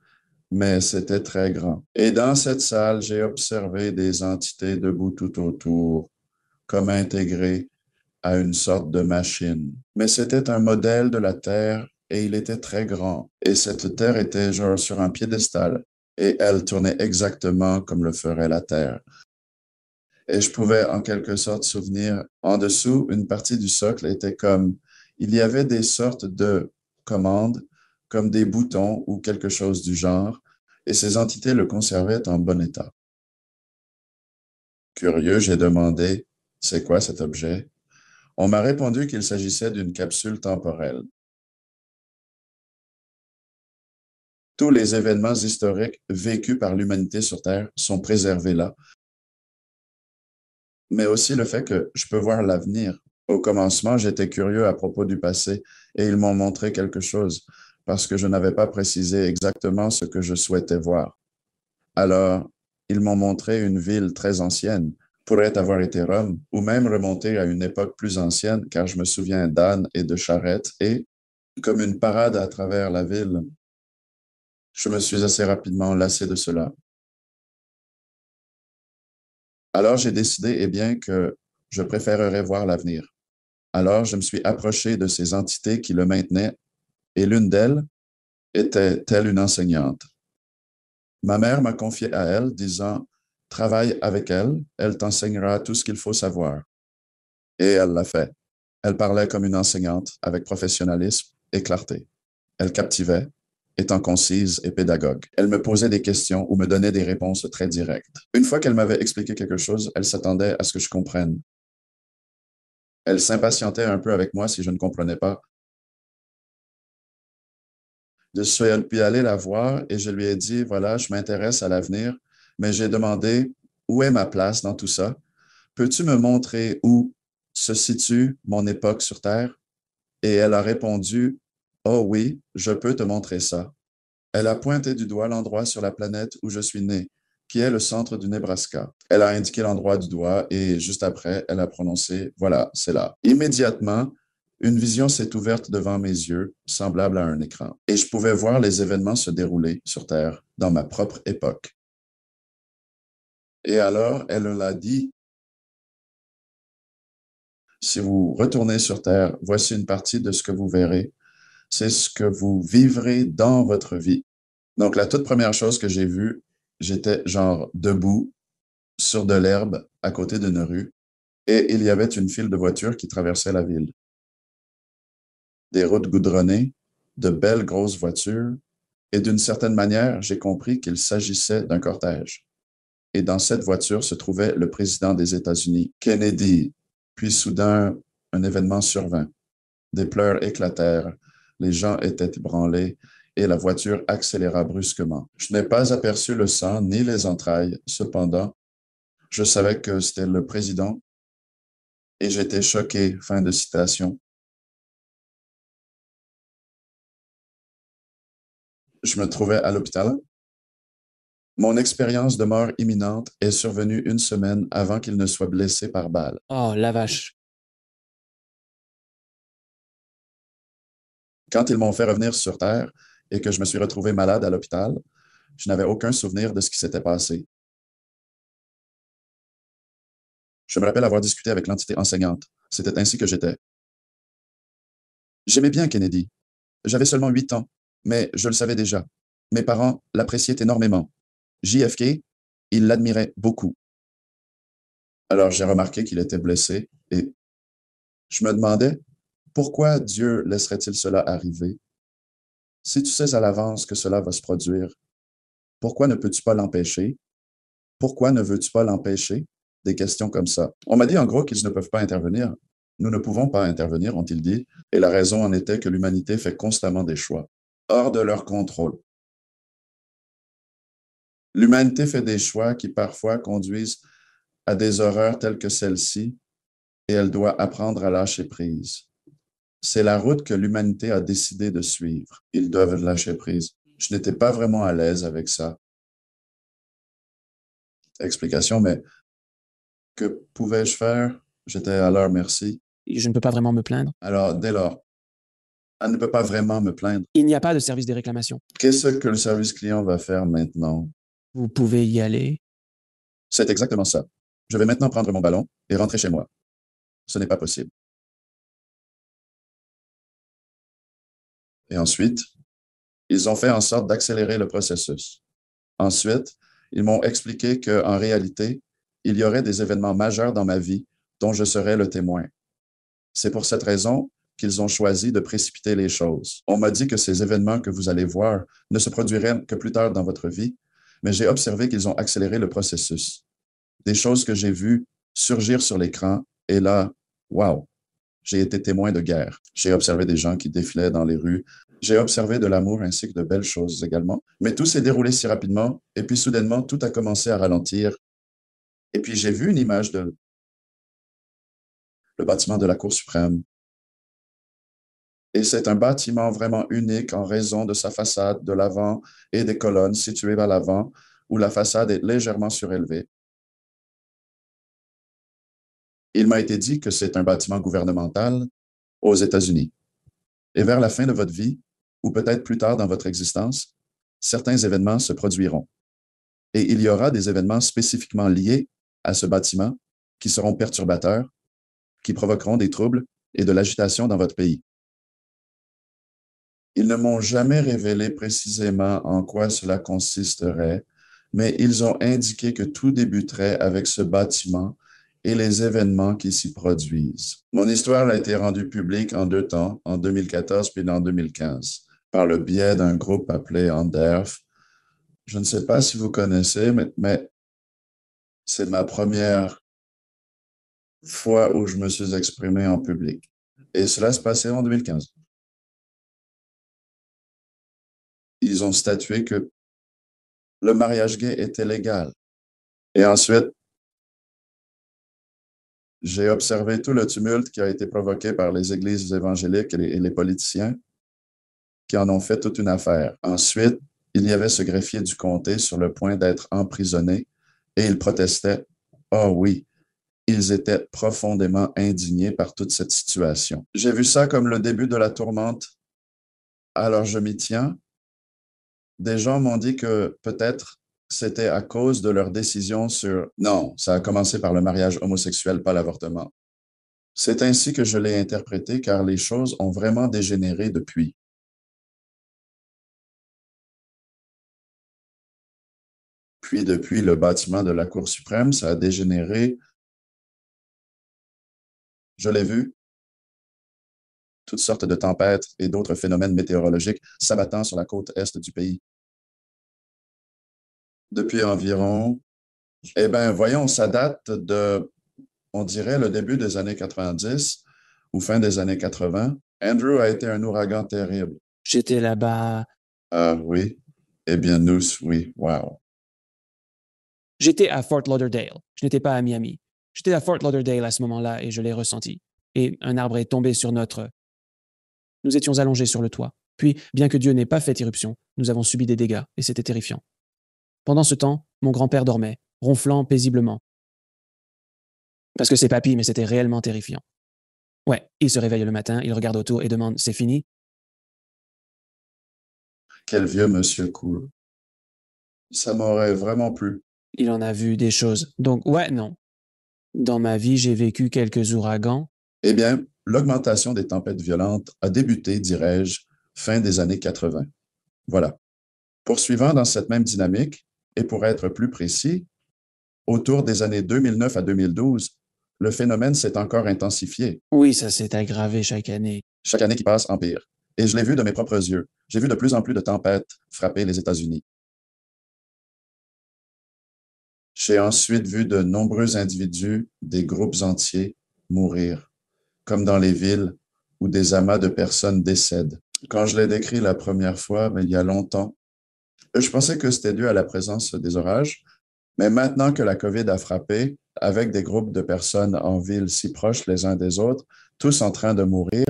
mais c'était très grand. Et dans cette salle, j'ai observé des entités debout tout autour, comme intégrées à une sorte de machine. Mais c'était un modèle de la Terre et il était très grand. Et cette Terre était genre sur un piédestal et elle tournait exactement comme le ferait la Terre. Et je pouvais en quelque sorte souvenir, en dessous, une partie du socle était comme, il y avait des sortes de commandes, comme des boutons ou quelque chose du genre, et ces entités le conservaient en bon état. Curieux, j'ai demandé, c'est quoi cet objet? On m'a répondu qu'il s'agissait d'une capsule temporelle. Tous les événements historiques vécus par l'humanité sur Terre sont préservés là, mais aussi le fait que je peux voir l'avenir. Au commencement, j'étais curieux à propos du passé et ils m'ont montré quelque chose parce que je n'avais pas précisé exactement ce que je souhaitais voir. Alors, ils m'ont montré une ville très ancienne, pourrait avoir été Rome, ou même remonter à une époque plus ancienne, car je me souviens d'ânes et de charrettes, et, comme une parade à travers la ville, je me suis assez rapidement lassé de cela. Alors, j'ai décidé, eh bien, que je préférerais voir l'avenir. Alors, je me suis approché de ces entités qui le maintenaient, et l'une d'elles était telle une enseignante. Ma mère m'a confié à elle, disant, travaille avec elle, elle t'enseignera tout ce qu'il faut savoir. Et elle l'a fait. Elle parlait comme une enseignante, avec professionnalisme et clarté. Elle captivait, étant concise et pédagogue. Elle me posait des questions ou me donnait des réponses très directes. Une fois qu'elle m'avait expliqué quelque chose, elle s'attendait à ce que je comprenne. Elle s'impatientait un peu avec moi si je ne comprenais pas. Je suis allé la voir et je lui ai dit, voilà, je m'intéresse à l'avenir, mais j'ai demandé, où est ma place dans tout ça? Peux-tu me montrer où se situe mon époque sur Terre? Et elle a répondu, oh oui, je peux te montrer ça. Elle a pointé du doigt l'endroit sur la planète où je suis né, qui est le centre du Nebraska. Elle a indiqué l'endroit du doigt et juste après, elle a prononcé, voilà, c'est là. Immédiatement, une vision s'est ouverte devant mes yeux, semblable à un écran, et je pouvais voir les événements se dérouler sur Terre dans ma propre époque. Et alors, elle l'a dit, si vous retournez sur Terre, voici une partie de ce que vous verrez. C'est ce que vous vivrez dans votre vie. Donc, la toute première chose que j'ai vue, j'étais genre debout sur de l'herbe à côté d'une rue et il y avait une file de voitures qui traversait la ville. Des routes goudronnées, de belles grosses voitures et d'une certaine manière, j'ai compris qu'il s'agissait d'un cortège. Et dans cette voiture se trouvait le président des États-Unis, Kennedy. Puis soudain, un événement survint. Des pleurs éclatèrent, les gens étaient ébranlés et la voiture accéléra brusquement. Je n'ai pas aperçu le sang ni les entrailles. Cependant, je savais que c'était le président et j'étais choqué. Fin de citation. Je me trouvais à l'hôpital. Mon expérience de mort imminente est survenue une semaine avant qu'il ne soit blessé par balle. Oh, la vache. Quand ils m'ont fait revenir sur Terre et que je me suis retrouvé malade à l'hôpital, je n'avais aucun souvenir de ce qui s'était passé. Je me rappelle avoir discuté avec l'entité enseignante. C'était ainsi que j'étais. J'aimais bien Kennedy. J'avais seulement 8 ans, mais je le savais déjà. Mes parents l'appréciaient énormément. JFK, ils l'admiraient beaucoup. Alors j'ai remarqué qu'il était blessé et je me demandais pourquoi Dieu laisserait-il cela arriver? Si tu sais à l'avance que cela va se produire, pourquoi ne peux-tu pas l'empêcher? Pourquoi ne veux-tu pas l'empêcher? Des questions comme ça. On m'a dit en gros qu'ils ne peuvent pas intervenir. Nous ne pouvons pas intervenir, ont-ils dit, et la raison en était que l'humanité fait constamment des choix, hors de leur contrôle. L'humanité fait des choix qui parfois conduisent à des horreurs telles que celle-ci, et elle doit apprendre à lâcher prise. C'est la route que l'humanité a décidé de suivre. Ils doivent lâcher prise. Je n'étais pas vraiment à l'aise avec ça. Explication, mais que pouvais-je faire? J'étais à leur merci. Je ne peux pas vraiment me plaindre. Alors, dès lors, elle ne peut pas vraiment me plaindre. Il n'y a pas de service des réclamations. Qu'est-ce que le service client va faire maintenant? Vous pouvez y aller. C'est exactement ça. Je vais maintenant prendre mon ballon et rentrer chez moi. Ce n'est pas possible. Et ensuite, ils ont fait en sorte d'accélérer le processus. Ensuite, ils m'ont expliqué qu'en réalité, il y aurait des événements majeurs dans ma vie dont je serais le témoin. C'est pour cette raison qu'ils ont choisi de précipiter les choses. On m'a dit que ces événements que vous allez voir ne se produiraient que plus tard dans votre vie, mais j'ai observé qu'ils ont accéléré le processus. Des choses que j'ai vues surgir sur l'écran, et là, wow, j'ai été témoin de guerre. J'ai observé des gens qui défilaient dans les rues. J'ai observé de l'amour ainsi que de belles choses également. Mais tout s'est déroulé si rapidement, et puis soudainement, tout a commencé à ralentir. Et puis j'ai vu une image de le bâtiment de la Cour suprême. Et c'est un bâtiment vraiment unique en raison de sa façade de l'avant et des colonnes situées à l'avant, où la façade est légèrement surélevée. Il m'a été dit que c'est un bâtiment gouvernemental aux États-Unis. Et vers la fin de votre vie, ou peut-être plus tard dans votre existence, certains événements se produiront. Et il y aura des événements spécifiquement liés à ce bâtiment qui seront perturbateurs, qui provoqueront des troubles et de l'agitation dans votre pays. Ils ne m'ont jamais révélé précisément en quoi cela consisterait, mais ils ont indiqué que tout débuterait avec ce bâtiment et les événements qui s'y produisent. Mon histoire a été rendue publique en 2 temps, en 2014 puis en 2015, par le biais d'un groupe appelé Anderf. Je ne sais pas si vous connaissez, mais c'est ma première fois où je me suis exprimé en public. Et cela se passait en 2015. Ils ont statué que le mariage gay était légal. Et ensuite, j'ai observé tout le tumulte qui a été provoqué par les églises évangéliques et les politiciens qui en ont fait toute une affaire. Ensuite, Il y avait ce greffier du comté sur le point d'être emprisonné et il protestait. Oh oui, ils étaient profondément indignés par toute cette situation. J'ai vu ça comme le début de la tourmente. Alors je m'y tiens. Des gens m'ont dit que peut-être c'était à cause de leur décision sur... Non, ça a commencé par le mariage homosexuel, pas l'avortement. C'est ainsi que je l'ai interprété car les choses ont vraiment dégénéré depuis. Puis depuis le bâtiment de la Cour suprême, ça a dégénéré. Je l'ai vu, toutes sortes de tempêtes et d'autres phénomènes météorologiques s'abattant sur la côte est du pays. Depuis environ, eh bien, voyons, ça date de, on dirait, le début des années 90 ou fin des années 80. Andrew a été un ouragan terrible. J'étais là-bas. Ah oui? Eh bien, nous, oui, wow. J'étais à Fort Lauderdale. Je n'étais pas à Miami. J'étais à Fort Lauderdale à ce moment-là et je l'ai ressenti. Et un arbre est tombé sur notre... Nous étions allongés sur le toit. Puis, bien que Dieu n'ait pas fait irruption, nous avons subi des dégâts et c'était terrifiant. Pendant ce temps, mon grand-père dormait, ronflant paisiblement. Parce que c'est papy, mais c'était réellement terrifiant. Ouais, il se réveille le matin, il regarde autour et demande « C'est fini ?» Quel vieux monsieur cool. Ça m'aurait vraiment plu. Il en a vu des choses. Donc, ouais, non. Dans ma vie, j'ai vécu quelques ouragans. Eh bien, l'augmentation des tempêtes violentes a débuté, dirais-je, fin des années 80. Voilà. Poursuivant dans cette même dynamique, et pour être plus précis, autour des années 2009 à 2012, le phénomène s'est encore intensifié. Oui, ça s'est aggravé chaque année. Chaque année qui passe empire. Et je l'ai vu de mes propres yeux. J'ai vu de plus en plus de tempêtes frapper les États-Unis. J'ai ensuite vu de nombreux individus, des groupes entiers, mourir, comme dans les villes où des amas de personnes décèdent. Quand je l'ai décrit la première fois, mais il y a longtemps, je pensais que c'était dû à la présence des orages, mais maintenant que la COVID a frappé, avec des groupes de personnes en ville si proches les uns des autres, tous en train de mourir,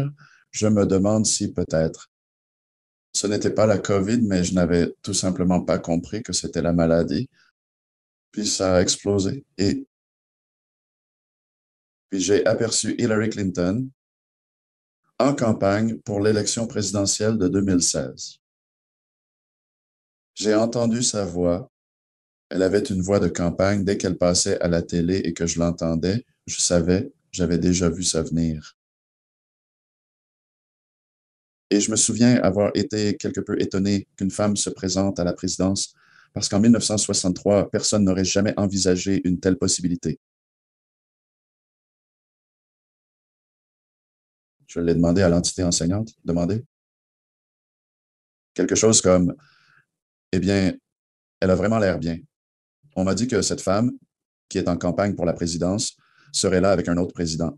je me demande si peut-être. Ce n'était pas la COVID, mais je n'avais tout simplement pas compris que c'était la maladie. Puis ça a explosé. Et puis j'ai aperçu Hillary Clinton en campagne pour l'élection présidentielle de 2016. J'ai entendu sa voix. Elle avait une voix de campagne. Dès qu'elle passait à la télé et que je l'entendais, je savais, j'avais déjà vu ça venir. Et je me souviens avoir été quelque peu étonné qu'une femme se présente à la présidence parce qu'en 1963, personne n'aurait jamais envisagé une telle possibilité. Je l'ai demandé à l'entité enseignante, demandé. Quelque chose comme, eh bien, elle a vraiment l'air bien. On m'a dit que cette femme, qui est en campagne pour la présidence, serait là avec un autre président,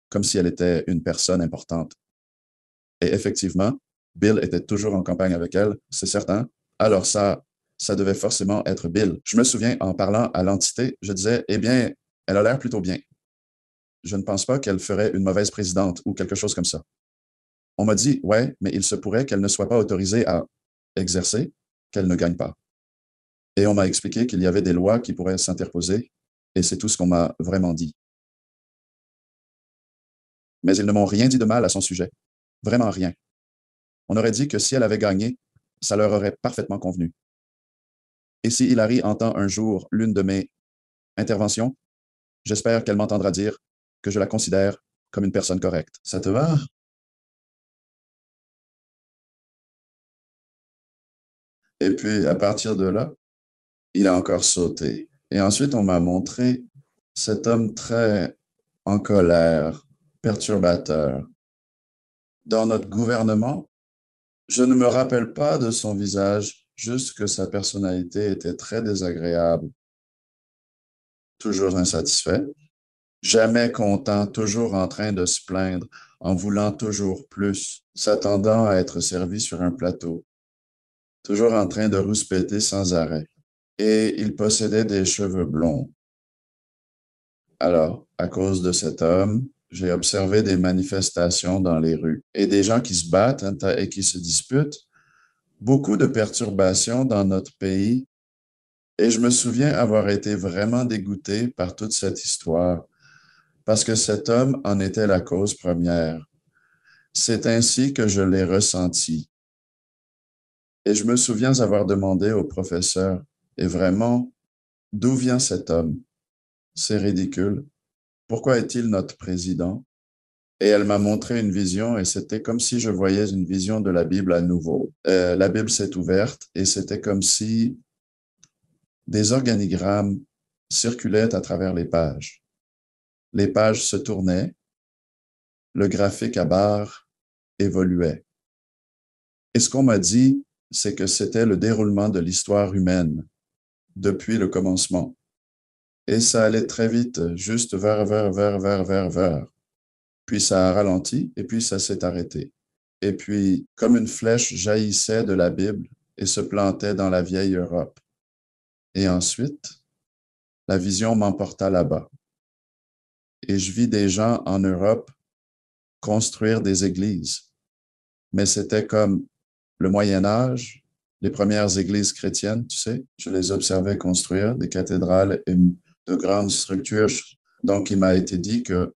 comme si elle était une personne importante. Et effectivement, Bill était toujours en campagne avec elle, c'est certain. Alors ça devait forcément être Bill. Je me souviens, en parlant à l'entité, je disais, eh bien, elle a l'air plutôt bien. Je ne pense pas qu'elle ferait une mauvaise présidente ou quelque chose comme ça. On m'a dit, ouais, mais il se pourrait qu'elle ne soit pas autorisée à exercer, qu'elle ne gagne pas. Et on m'a expliqué qu'il y avait des lois qui pourraient s'interposer, et c'est tout ce qu'on m'a vraiment dit. Mais ils ne m'ont rien dit de mal à son sujet. Vraiment rien. On aurait dit que si elle avait gagné, ça leur aurait parfaitement convenu. Et si Hillary entend un jour l'une de mes interventions, j'espère qu'elle m'entendra dire que je la considère comme une personne correcte. Ça te va? Et puis, à partir de là, il a encore sauté. Et ensuite, on m'a montré cet homme très en colère, perturbateur. Dans notre gouvernement, je ne me rappelle pas de son visage, juste que sa personnalité était très désagréable. Toujours insatisfait, jamais content, toujours en train de se plaindre, en voulant toujours plus, s'attendant à être servi sur un plateau, toujours en train de rouspéter sans arrêt. Et il possédait des cheveux blonds. Alors, à cause de cet homme, j'ai observé des manifestations dans les rues et des gens qui se battent et qui se disputent beaucoup de perturbations dans notre pays et je me souviens avoir été vraiment dégoûté par toute cette histoire parce que cet homme en était la cause première. C'est ainsi que je l'ai ressenti. Et je me souviens avoir demandé au professeur, et vraiment, d'où vient cet homme? C'est ridicule. Pourquoi est-il notre président? Et elle m'a montré une vision et c'était comme si je voyais une vision de la Bible à nouveau. La Bible s'est ouverte et c'était comme si des organigrammes circulaient à travers les pages. Les pages se tournaient, le graphique à barres évoluait. Et ce qu'on m'a dit, c'est que c'était le déroulement de l'histoire humaine depuis le commencement. Et ça allait très vite, juste vers. Puis ça a ralenti et puis ça s'est arrêté. Et puis, comme une flèche jaillissait de la Bible et se plantait dans la vieille Europe. Et ensuite, la vision m'emporta là-bas. Et je vis des gens en Europe construire des églises. Mais c'était comme le Moyen Âge, les premières églises chrétiennes, tu sais. Je les observais construire des cathédrales et de grandes structures. Donc, il m'a été dit que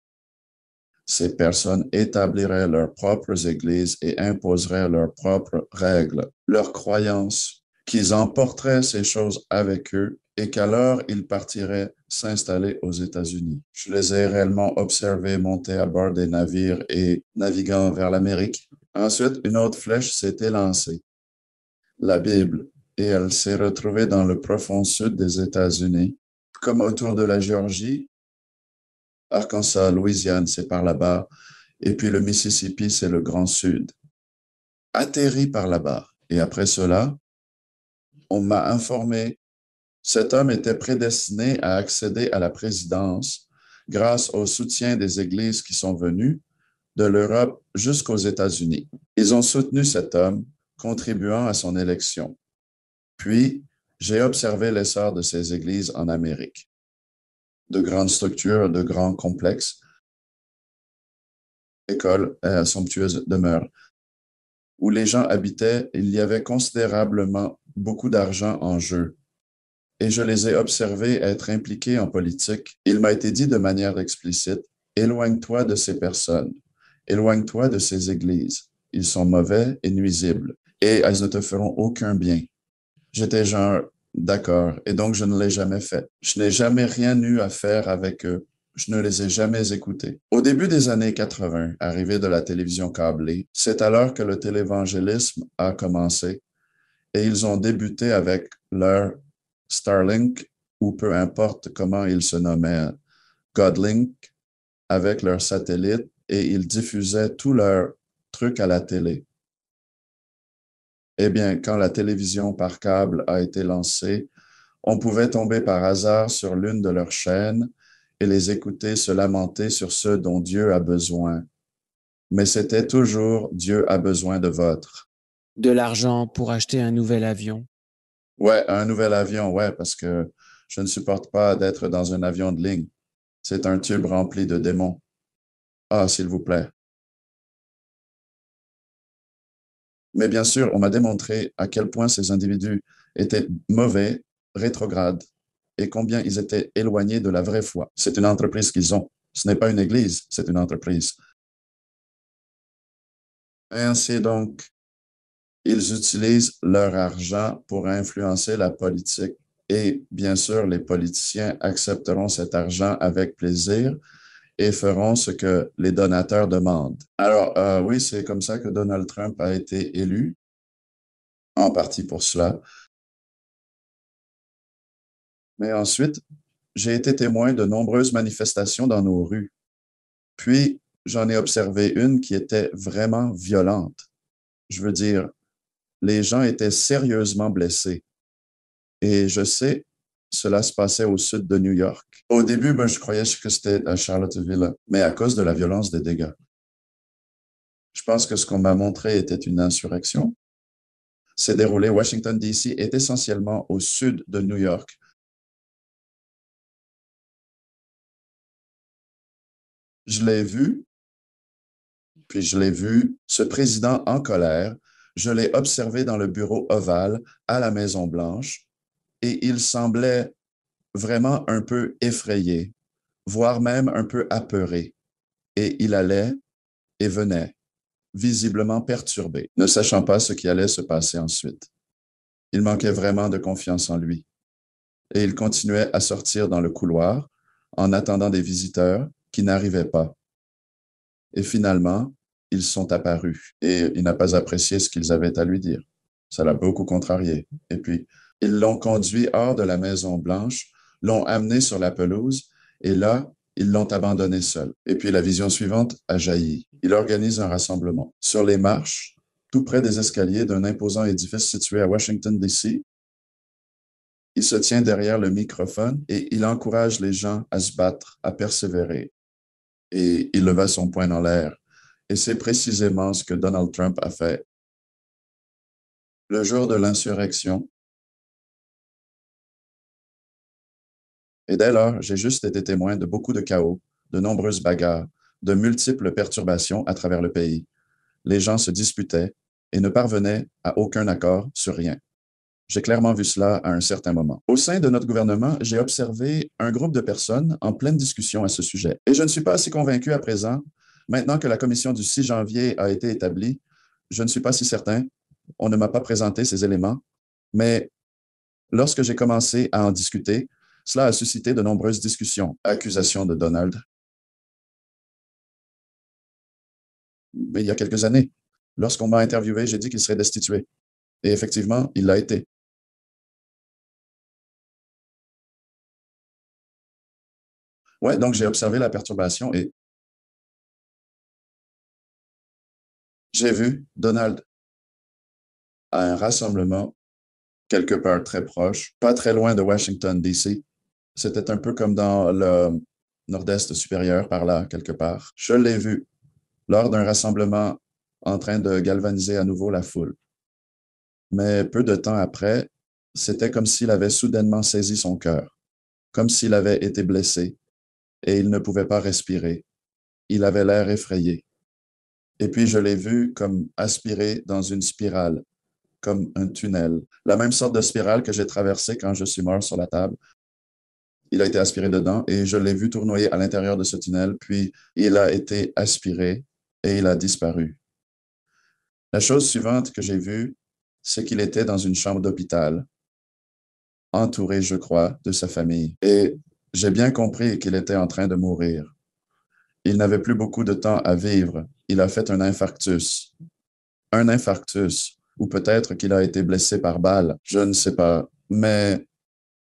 ces personnes établiraient leurs propres églises et imposeraient leurs propres règles, leurs croyances, qu'ils emporteraient ces choses avec eux et qu'alors ils partiraient s'installer aux États-Unis. Je les ai réellement observés monter à bord des navires et naviguant vers l'Amérique. Ensuite, une autre flèche s'est élancée, la Bible, et elle s'est retrouvée dans le profond sud des États-Unis, comme autour de la Géorgie. Arkansas, Louisiane, c'est par là-bas. Et puis le Mississippi, c'est le Grand Sud. Atterri par là-bas. Et après cela, on m'a informé, cet homme était prédestiné à accéder à la présidence grâce au soutien des églises qui sont venues de l'Europe jusqu'aux États-Unis. Ils ont soutenu cet homme, contribuant à son élection. Puis, j'ai observé l'essor de ces églises en Amérique. De grandes structures, de grands complexes, écoles, somptueuses demeures. Où les gens habitaient, il y avait considérablement beaucoup d'argent en jeu. Et je les ai observés être impliqués en politique. Il m'a été dit de manière explicite, éloigne-toi de ces personnes, éloigne-toi de ces églises. Ils sont mauvais et nuisibles, et elles ne te feront aucun bien. J'étais genre, d'accord, et donc je ne l'ai jamais fait. Je n'ai jamais rien eu à faire avec eux. Je ne les ai jamais écoutés. Au début des années 80, arrivée de la télévision câblée, c'est alors que le télévangélisme a commencé et ils ont débuté avec leur Starlink, ou peu importe comment ils se nommaient, Godlink, avec leur satellite et ils diffusaient tous leurs trucs à la télé. Eh bien, quand la télévision par câble a été lancée, on pouvait tomber par hasard sur l'une de leurs chaînes et les écouter se lamenter sur ceux dont Dieu a besoin. Mais c'était toujours Dieu a besoin de votre. De l'argent pour acheter un nouvel avion. Ouais, un nouvel avion, ouais, parce que je ne supporte pas d'être dans un avion de ligne. C'est un tube rempli de démons. Ah, s'il vous plaît. Mais bien sûr, on m'a démontré à quel point ces individus étaient mauvais, rétrogrades, et combien ils étaient éloignés de la vraie foi. C'est une entreprise qu'ils ont. Ce n'est pas une église, c'est une entreprise. Ainsi donc, ils utilisent leur argent pour influencer la politique. Et bien sûr, les politiciens accepteront cet argent avec plaisir et feront ce que les donateurs demandent. Alors, oui, c'est comme ça que Donald Trump a été élu, en partie pour cela. Mais ensuite, j'ai été témoin de nombreuses manifestations dans nos rues. Puis, j'en ai observé une qui était vraiment violente. Je veux dire, les gens étaient sérieusement blessés. Et je sais, cela se passait au sud de New York. Au début, ben, je croyais que c'était à Charlottesville, mais à cause de la violence des dégâts. Je pense que ce qu'on m'a montré était une insurrection. S'est déroulé, Washington, D.C. est essentiellement au sud de New York. Je l'ai vu, puis je l'ai vu, ce président en colère. Je l'ai observé dans le bureau ovale à la Maison-Blanche et il semblait vraiment un peu effrayé, voire même un peu apeuré. Et il allait et venait, visiblement perturbé, ne sachant pas ce qui allait se passer ensuite. Il manquait vraiment de confiance en lui. Et il continuait à sortir dans le couloir en attendant des visiteurs qui n'arrivaient pas. Et finalement, ils sont apparus et il n'a pas apprécié ce qu'ils avaient à lui dire. Ça l'a beaucoup contrarié. Et puis, ils l'ont conduit hors de la Maison-Blanche, l'ont amené sur la pelouse et là, ils l'ont abandonné seul. Et puis, la vision suivante a jailli. Il organise un rassemblement. Sur les marches, tout près des escaliers d'un imposant édifice situé à Washington, D.C., il se tient derrière le microphone et il encourage les gens à se battre, à persévérer. Et il leva son poing dans l'air. Et c'est précisément ce que Donald Trump a fait. Le jour de l'insurrection, et dès lors, j'ai juste été témoin de beaucoup de chaos, de nombreuses bagarres, de multiples perturbations à travers le pays. Les gens se disputaient et ne parvenaient à aucun accord sur rien. J'ai clairement vu cela à un certain moment. Au sein de notre gouvernement, j'ai observé un groupe de personnes en pleine discussion à ce sujet. Et je ne suis pas assez convaincu à présent, maintenant que la commission du 6 janvier a été établie, je ne suis pas si certain, on ne m'a pas présenté ces éléments, mais lorsque j'ai commencé à en discuter, cela a suscité de nombreuses discussions. Accusations de Donald. Mais il y a quelques années, lorsqu'on m'a interviewé, j'ai dit qu'il serait destitué. Et effectivement, il l'a été. Ouais, donc j'ai observé la perturbation et j'ai vu Donald à un rassemblement quelque part très proche, pas très loin de Washington, D.C. C'était un peu comme dans le nord-est supérieur, par là, quelque part. Je l'ai vu lors d'un rassemblement en train de galvaniser à nouveau la foule. Mais peu de temps après, c'était comme s'il avait soudainement saisi son cœur, comme s'il avait été blessé et il ne pouvait pas respirer. Il avait l'air effrayé. Et puis je l'ai vu comme aspiré dans une spirale, comme un tunnel. La même sorte de spirale que j'ai traversée quand je suis mort sur la table. Il a été aspiré dedans et je l'ai vu tournoyer à l'intérieur de ce tunnel, puis il a été aspiré et il a disparu. La chose suivante que j'ai vue, c'est qu'il était dans une chambre d'hôpital, entouré, je crois, de sa famille. Et j'ai bien compris qu'il était en train de mourir. Il n'avait plus beaucoup de temps à vivre. Il a fait un infarctus. Un infarctus, ou peut-être qu'il a été blessé par balle, je ne sais pas. Mais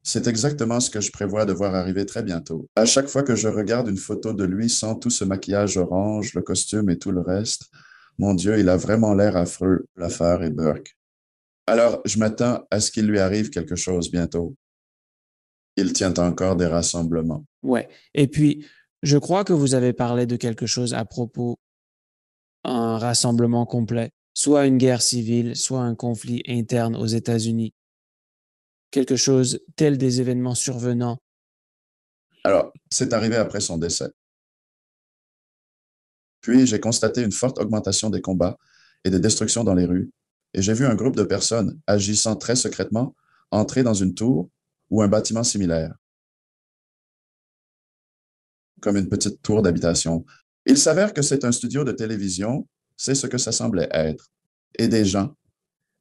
c'est exactement ce que je prévois de voir arriver très bientôt. À chaque fois que je regarde une photo de lui sans tout ce maquillage orange, le costume et tout le reste, mon Dieu, il a vraiment l'air affreux, l'affaire et Burke. Alors, je m'attends à ce qu'il lui arrive quelque chose bientôt. Il tient encore des rassemblements. Ouais. Et puis, je crois que vous avez parlé de quelque chose à propos d'un rassemblement complet, soit une guerre civile, soit un conflit interne aux États-Unis. Quelque chose tel des événements survenant. Alors, c'est arrivé après son décès. Puis, j'ai constaté une forte augmentation des combats et des destructions dans les rues, et j'ai vu un groupe de personnes agissant très secrètement entrer dans une tour ou un bâtiment similaire, comme une petite tour d'habitation. Il s'avère que c'est un studio de télévision, c'est ce que ça semblait être, et des gens.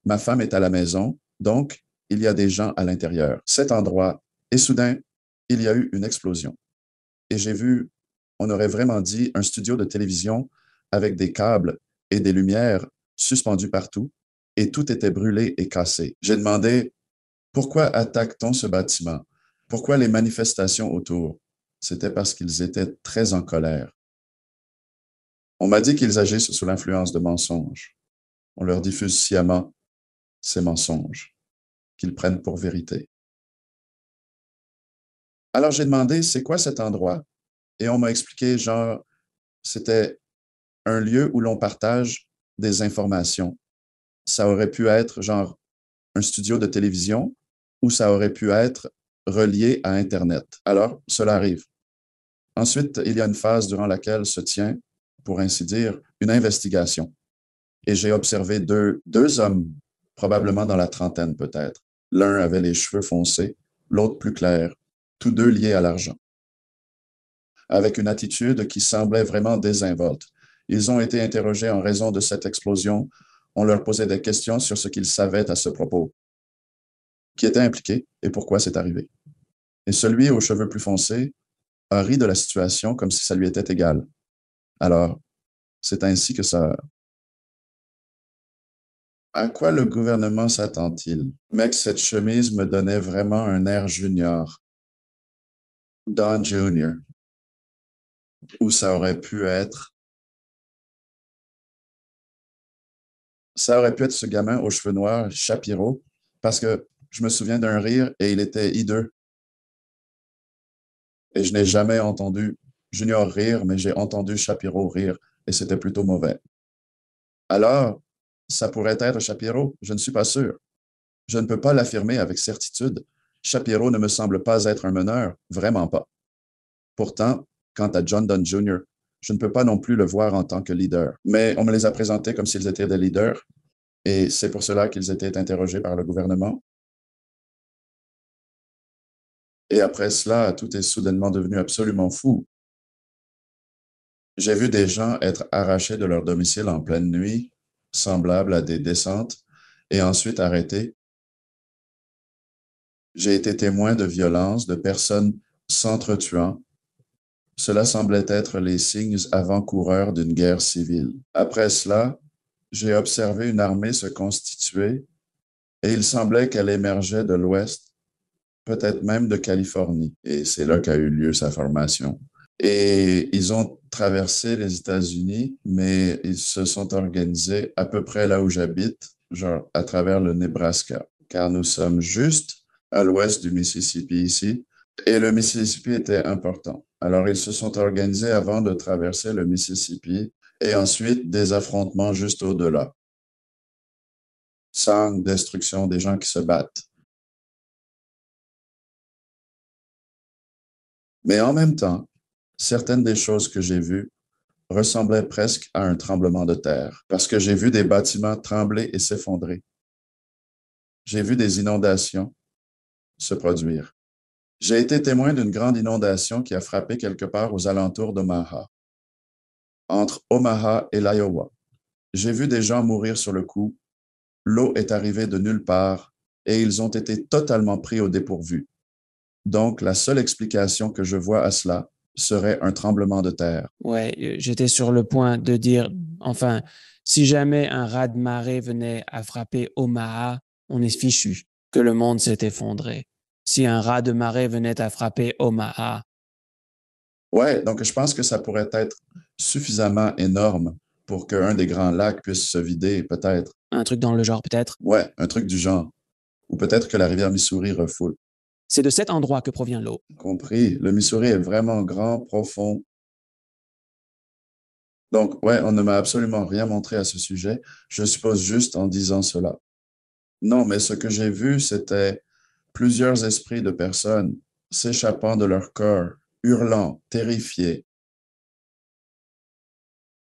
Ma femme est à la maison, donc il y a des gens à l'intérieur. Cet endroit, et soudain, il y a eu une explosion. Et j'ai vu, on aurait vraiment dit, un studio de télévision avec des câbles et des lumières suspendues partout, et tout était brûlé et cassé. J'ai demandé, pourquoi attaque-t-on ce bâtiment? Pourquoi les manifestations autour? C'était parce qu'ils étaient très en colère. On m'a dit qu'ils agissent sous l'influence de mensonges. On leur diffuse sciemment ces mensonges qu'ils prennent pour vérité. Alors j'ai demandé, c'est quoi cet endroit? Et on m'a expliqué, genre, c'était un lieu où l'on partage des informations. Ça aurait pu être, genre, un studio de télévision ou ça aurait pu être relié à Internet. Alors, cela arrive. Ensuite, il y a une phase durant laquelle se tient, pour ainsi dire, une investigation. Et j'ai observé deux hommes, probablement dans la trentaine peut-être. L'un avait les cheveux foncés, l'autre plus clairs, tous deux liés à l'argent, avec une attitude qui semblait vraiment désinvolte. Ils ont été interrogés en raison de cette explosion. On leur posait des questions sur ce qu'ils savaient à ce propos, qui était impliqué et pourquoi c'est arrivé. Et celui aux cheveux plus foncés a ri de la situation comme si ça lui était égal. Alors, c'est ainsi que ça... À quoi le gouvernement s'attend-il? Mec, cette chemise me donnait vraiment un air junior. Don Junior. Ou ça aurait pu être... Ça aurait pu être ce gamin aux cheveux noirs, Shapiro, parce que je me souviens d'un rire et il était hideux. Et je n'ai jamais entendu Junior rire, mais j'ai entendu Shapiro rire et c'était plutôt mauvais. Alors, ça pourrait être Shapiro, je ne suis pas sûr. Je ne peux pas l'affirmer avec certitude. Shapiro ne me semble pas être un meneur, vraiment pas. Pourtant, quant à John Donne Jr., je ne peux pas non plus le voir en tant que leader. Mais on me les a présentés comme s'ils étaient des leaders, et c'est pour cela qu'ils étaient interrogés par le gouvernement. Et après cela, tout est soudainement devenu absolument fou. J'ai vu des gens être arrachés de leur domicile en pleine nuit, semblables à des descentes, et ensuite arrêtés. J'ai été témoin de violences, de personnes s'entretuant. Cela semblait être les signes avant-coureurs d'une guerre civile. Après cela, j'ai observé une armée se constituer et il semblait qu'elle émergeait de l'Ouest, peut-être même de Californie. Et c'est là qu'a eu lieu sa formation. Et ils ont traversé les États-Unis, mais ils se sont organisés à peu près là où j'habite, genre à travers le Nebraska, car nous sommes juste à l'ouest du Mississippi ici, et le Mississippi était important. Alors ils se sont organisés avant de traverser le Mississippi et ensuite des affrontements juste au-delà. Sang, destruction, des gens qui se battent. Mais en même temps, certaines des choses que j'ai vues ressemblaient presque à un tremblement de terre, parce que j'ai vu des bâtiments trembler et s'effondrer. J'ai vu des inondations se produire. J'ai été témoin d'une grande inondation qui a frappé quelque part aux alentours d'Omaha, entre Omaha et l'Iowa. J'ai vu des gens mourir sur le coup. L'eau est arrivée de nulle part et ils ont été totalement pris au dépourvu. Donc, la seule explication que je vois à cela serait un tremblement de terre. Ouais, j'étais sur le point de dire, enfin, si jamais un raz-de-marée venait à frapper Omaha, on est fichu, que le monde s'est effondré. Si un raz-de-marée venait à frapper Omaha, Ouais, donc je pense que ça pourrait être suffisamment énorme pour qu'un des grands lacs puisse se vider, peut-être. un truc dans le genre peut-être. Ouais, un truc du genre. Ou peut-être que la rivière Missouri refoule. C'est de cet endroit que provient l'eau. Compris. Le Missouri est vraiment grand, profond. Donc, ouais, on ne m'a absolument rien montré à ce sujet. Je suppose juste en disant cela. Non, mais ce que j'ai vu, c'était plusieurs esprits de personnes s'échappant de leur corps, hurlant, terrifiés,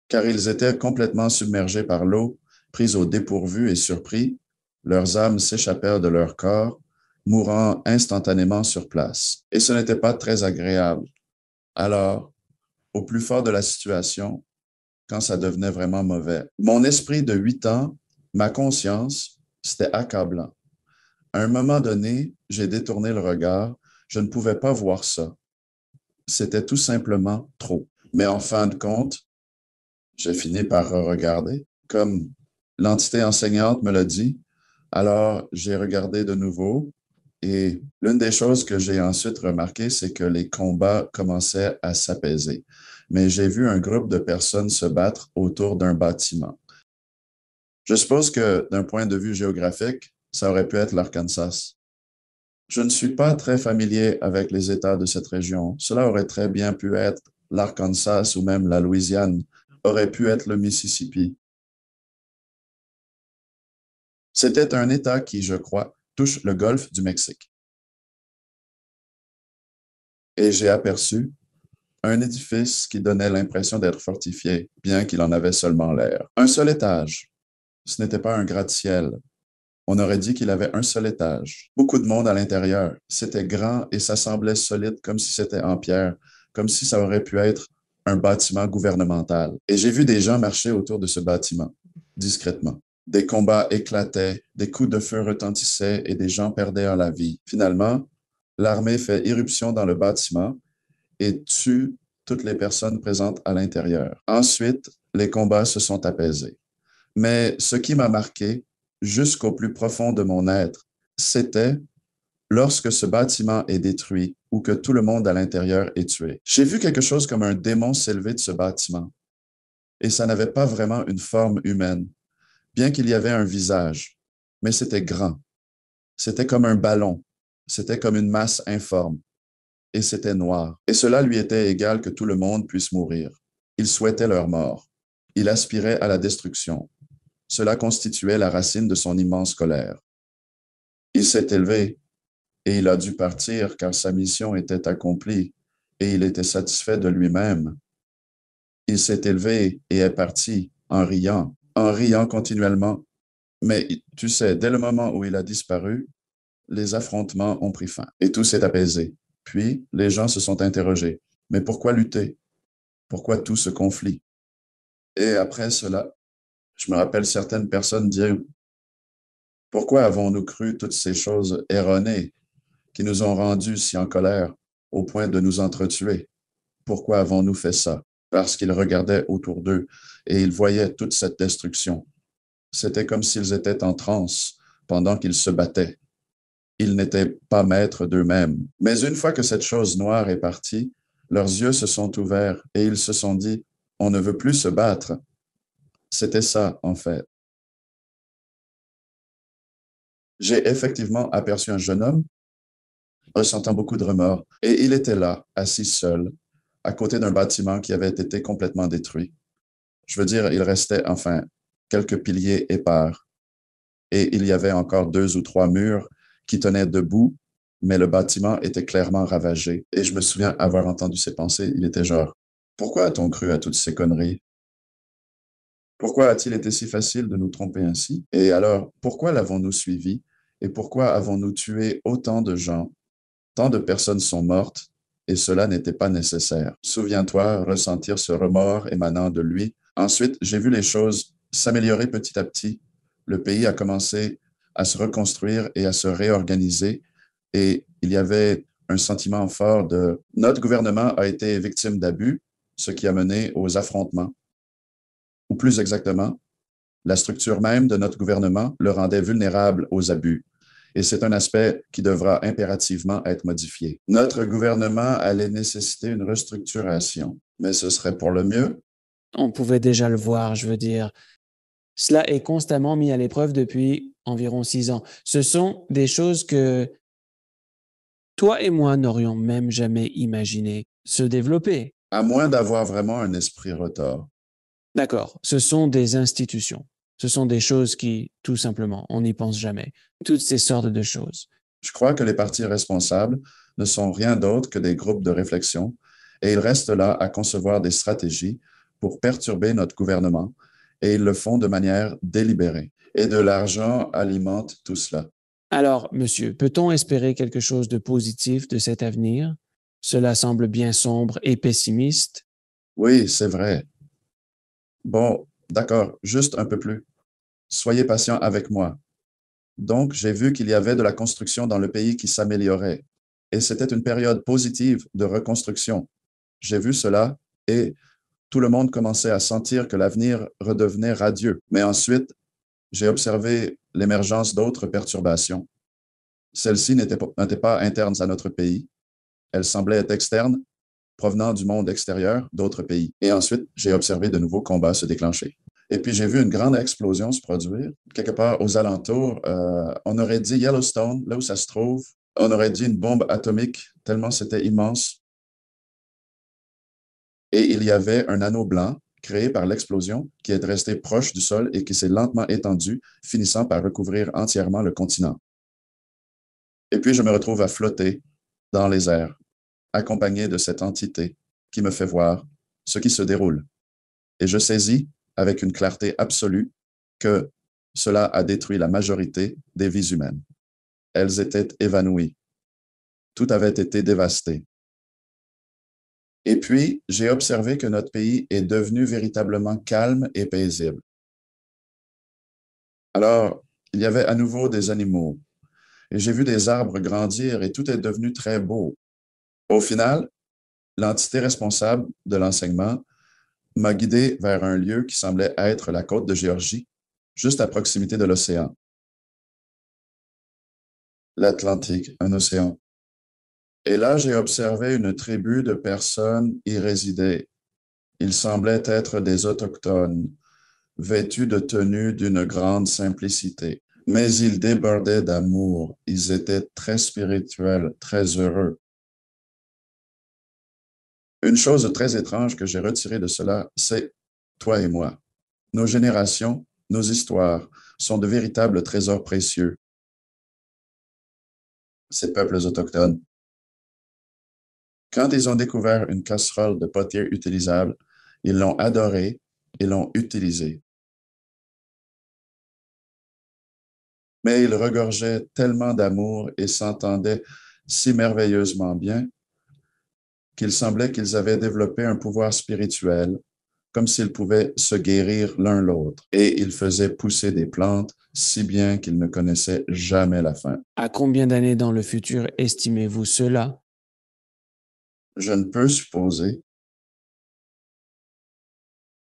car ils étaient complètement submergés par l'eau, pris au dépourvu et surpris. Leurs âmes s'échappèrent de leur corps, mourant instantanément sur place. Et ce n'était pas très agréable. Alors, au plus fort de la situation, quand ça devenait vraiment mauvais, mon esprit de 8 ans, ma conscience, c'était accablant. À un moment donné, j'ai détourné le regard. Je ne pouvais pas voir ça. C'était tout simplement trop. Mais en fin de compte, j'ai fini par regarder, comme l'entité enseignante me l'a dit. Alors, j'ai regardé de nouveau et l'une des choses que j'ai ensuite remarqué, c'est que les combats commençaient à s'apaiser. Mais j'ai vu un groupe de personnes se battre autour d'un bâtiment. Je suppose que d'un point de vue géographique, ça aurait pu être l'Arkansas. Je ne suis pas très familier avec les États de cette région. Cela aurait très bien pu être l'Arkansas ou même la Louisiane, aurait pu être le Mississippi. C'était un État qui, je crois, touche le golfe du Mexique. Et j'ai aperçu un édifice qui donnait l'impression d'être fortifié, bien qu'il en avait seulement l'air. Un seul étage, Ce n'était pas un gratte-ciel. On aurait dit qu'il avait un seul étage. Beaucoup de monde à l'intérieur. C'était grand et ça semblait solide comme si c'était en pierre, comme si ça aurait pu être un bâtiment gouvernemental. Et j'ai vu des gens marcher autour de ce bâtiment, discrètement. Des combats éclataient, des coups de feu retentissaient et des gens perdaient la vie. Finalement, l'armée fait irruption dans le bâtiment et tue toutes les personnes présentes à l'intérieur. Ensuite, les combats se sont apaisés. Mais ce qui m'a marqué jusqu'au plus profond de mon être, c'était lorsque ce bâtiment est détruit ou que tout le monde à l'intérieur est tué. J'ai vu quelque chose comme un démon s'élever de ce bâtiment et ça n'avait pas vraiment une forme humaine, bien qu'il y avait un visage, mais c'était grand. C'était comme un ballon, c'était comme une masse informe et c'était noir. Et cela lui était égal que tout le monde puisse mourir. Il souhaitait leur mort. Il aspirait à la destruction. Cela constituait la racine de son immense colère. Il s'est élevé et il a dû partir car sa mission était accomplie et il était satisfait de lui-même. Il s'est élevé et est parti en riant continuellement. Mais tu sais, dès le moment où il a disparu, les affrontements ont pris fin et tout s'est apaisé. Puis, les gens se sont interrogés. Mais pourquoi lutter? Pourquoi tout ce conflit? Et après cela, je me rappelle certaines personnes dire, pourquoi avons-nous cru toutes ces choses erronées qui nous ont rendus si en colère au point de nous entretuer? Pourquoi avons-nous fait ça? Parce qu'ils regardaient autour d'eux et ils voyaient toute cette destruction. C'était comme s'ils étaient en transe pendant qu'ils se battaient. Ils n'étaient pas maîtres d'eux-mêmes. Mais une fois que cette chose noire est partie, leurs yeux se sont ouverts et ils se sont dit, on ne veut plus se battre. C'était ça, en fait. J'ai effectivement aperçu un jeune homme ressentant beaucoup de remords et il était là, assis seul, à côté d'un bâtiment qui avait été complètement détruit. Je veux dire, il restait enfin quelques piliers épars et il y avait encore 2 ou 3 murs qui tenaient debout, mais le bâtiment était clairement ravagé. Et je me souviens avoir entendu ses pensées. Il était genre, pourquoi a-t-on cru à toutes ces conneries? Pourquoi a-t-il été si facile de nous tromper ainsi? Et alors, pourquoi l'avons-nous suivi? Et pourquoi avons-nous tué autant de gens? Tant de personnes sont mortes et cela n'était pas nécessaire. Souviens-toi, ressentir ce remords émanant de lui. Ensuite, j'ai vu les choses s'améliorer petit à petit. Le pays a commencé à se reconstruire et à se réorganiser et il y avait un sentiment fort de notre gouvernement a été victime d'abus, ce qui a mené aux affrontements. Ou plus exactement, la structure même de notre gouvernement le rendait vulnérable aux abus. Et c'est un aspect qui devra impérativement être modifié. Notre gouvernement allait nécessiter une restructuration, mais ce serait pour le mieux. On pouvait déjà le voir, je veux dire. Cela est constamment mis à l'épreuve depuis environ 6 ans. Ce sont des choses que toi et moi n'aurions même jamais imaginé se développer. À moins d'avoir vraiment un esprit retors. D'accord, ce sont des institutions. Ce sont des choses qui, tout simplement, on n'y pense jamais. Toutes ces sortes de choses. Je crois que les partis responsables ne sont rien d'autre que des groupes de réflexion et ils restent là à concevoir des stratégies pour perturber notre gouvernement et ils le font de manière délibérée. Et de l'argent alimente tout cela. Alors, monsieur, peut-on espérer quelque chose de positif de cet avenir? Cela semble bien sombre et pessimiste. Oui, c'est vrai. Bon, d'accord, juste un peu plus. Soyez patient avec moi. Donc, j'ai vu qu'il y avait de la construction dans le pays qui s'améliorait. Et c'était une période positive de reconstruction. J'ai vu cela et tout le monde commençait à sentir que l'avenir redevenait radieux. Mais ensuite, j'ai observé l'émergence d'autres perturbations. Celles-ci n'étaient pas internes à notre pays. Elles semblaient être externes, provenant du monde extérieur d'autres pays. Et ensuite, j'ai observé de nouveaux combats se déclencher. Et puis, j'ai vu une grande explosion se produire. Quelque part aux alentours, on aurait dit Yellowstone, là où ça se trouve. On aurait dit une bombe atomique, tellement c'était immense. Et il y avait un anneau blanc créé par l'explosion qui est resté proche du sol et qui s'est lentement étendu, finissant par recouvrir entièrement le continent. Et puis, je me retrouve à flotter dans les airs, accompagné de cette entité qui me fait voir ce qui se déroule. Et je saisis avec une clarté absolue que Cela a détruit la majorité des vies humaines. Elles étaient évanouies. Tout avait été dévasté. Et puis, j'ai observé que notre pays est devenu véritablement calme et paisible. Alors, il y avait à nouveau des animaux, et j'ai vu des arbres grandir et tout est devenu très beau. Au final, l'entité responsable de l'enseignement m'a guidé vers un lieu qui semblait être la côte de Géorgie, juste à proximité de l'océan. L'Atlantique, un océan. Et là, j'ai observé une tribu de personnes y résider. Ils semblaient être des autochtones, vêtus de tenues d'une grande simplicité. Mais ils débordaient d'amour. Ils étaient très spirituels, très heureux. Une chose très étrange que j'ai retirée de cela, c'est toi et moi. Nos générations, nos histoires sont de véritables trésors précieux. Ces peuples autochtones. Quand ils ont découvert une casserole de potier utilisable, ils l'ont adorée et l'ont utilisée. Mais ils regorgeaient tellement d'amour et s'entendaient si merveilleusement bien qu'il semblait qu'ils avaient développé un pouvoir spirituel, comme s'ils pouvaient se guérir l'un l'autre. Et ils faisaient pousser des plantes si bien qu'ils ne connaissaient jamais la fin. À combien d'années dans le futur estimez-vous cela? Je ne peux supposer.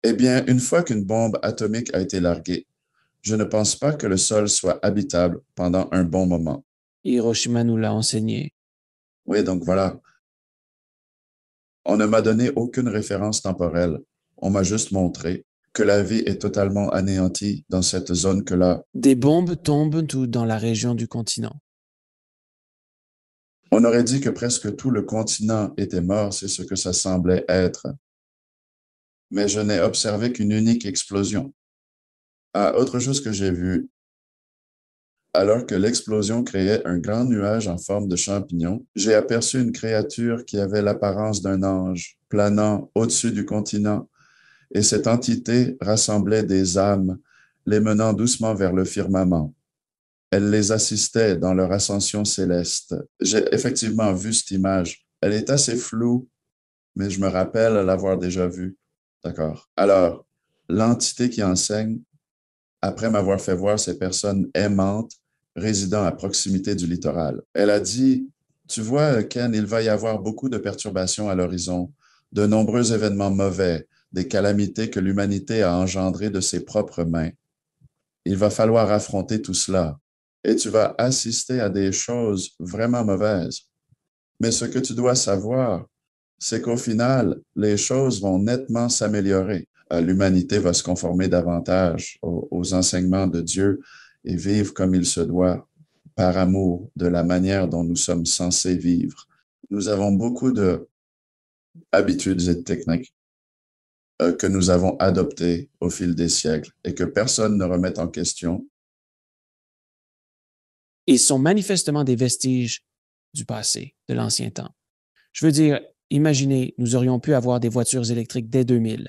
Eh bien, une fois qu'une bombe atomique a été larguée, je ne pense pas que le sol soit habitable pendant un bon moment. Hiroshima nous l'a enseigné. Oui, donc voilà. On ne m'a donné aucune référence temporelle. On m'a juste montré que la vie est totalement anéantie dans cette zone que là. Des bombes tombent tout dans la région du continent. On aurait dit que presque tout le continent était mort, c'est ce que ça semblait être. Mais je n'ai observé qu'une unique explosion. Ah, autre chose que j'ai vu, alors que l'explosion créait un grand nuage en forme de champignon, j'ai aperçu une créature qui avait l'apparence d'un ange, planant au-dessus du continent, et cette entité rassemblait des âmes, les menant doucement vers le firmament. Elle les assistait dans leur ascension céleste. J'ai effectivement vu cette image. Elle est assez floue, mais je me rappelle l'avoir déjà vue. D'accord. Alors, l'entité qui enseigne, après m'avoir fait voir ces personnes aimantes résidant à proximité du littoral, elle a dit, tu vois, Ken, il va y avoir beaucoup de perturbations à l'horizon, de nombreux événements mauvais, des calamités que l'humanité a engendrées de ses propres mains. Il va falloir affronter tout cela et tu vas assister à des choses vraiment mauvaises. Mais ce que tu dois savoir, c'est qu'au final, les choses vont nettement s'améliorer. L'humanité va se conformer davantage aux enseignements de Dieu et vivre comme il se doit, par amour de la manière dont nous sommes censés vivre. Nous avons beaucoup d'habitudes et de techniques que nous avons adoptées au fil des siècles et que personne ne remet en question. Ils sont manifestement des vestiges du passé, de l'ancien temps. Je veux dire, imaginez, nous aurions pu avoir des voitures électriques dès 2000.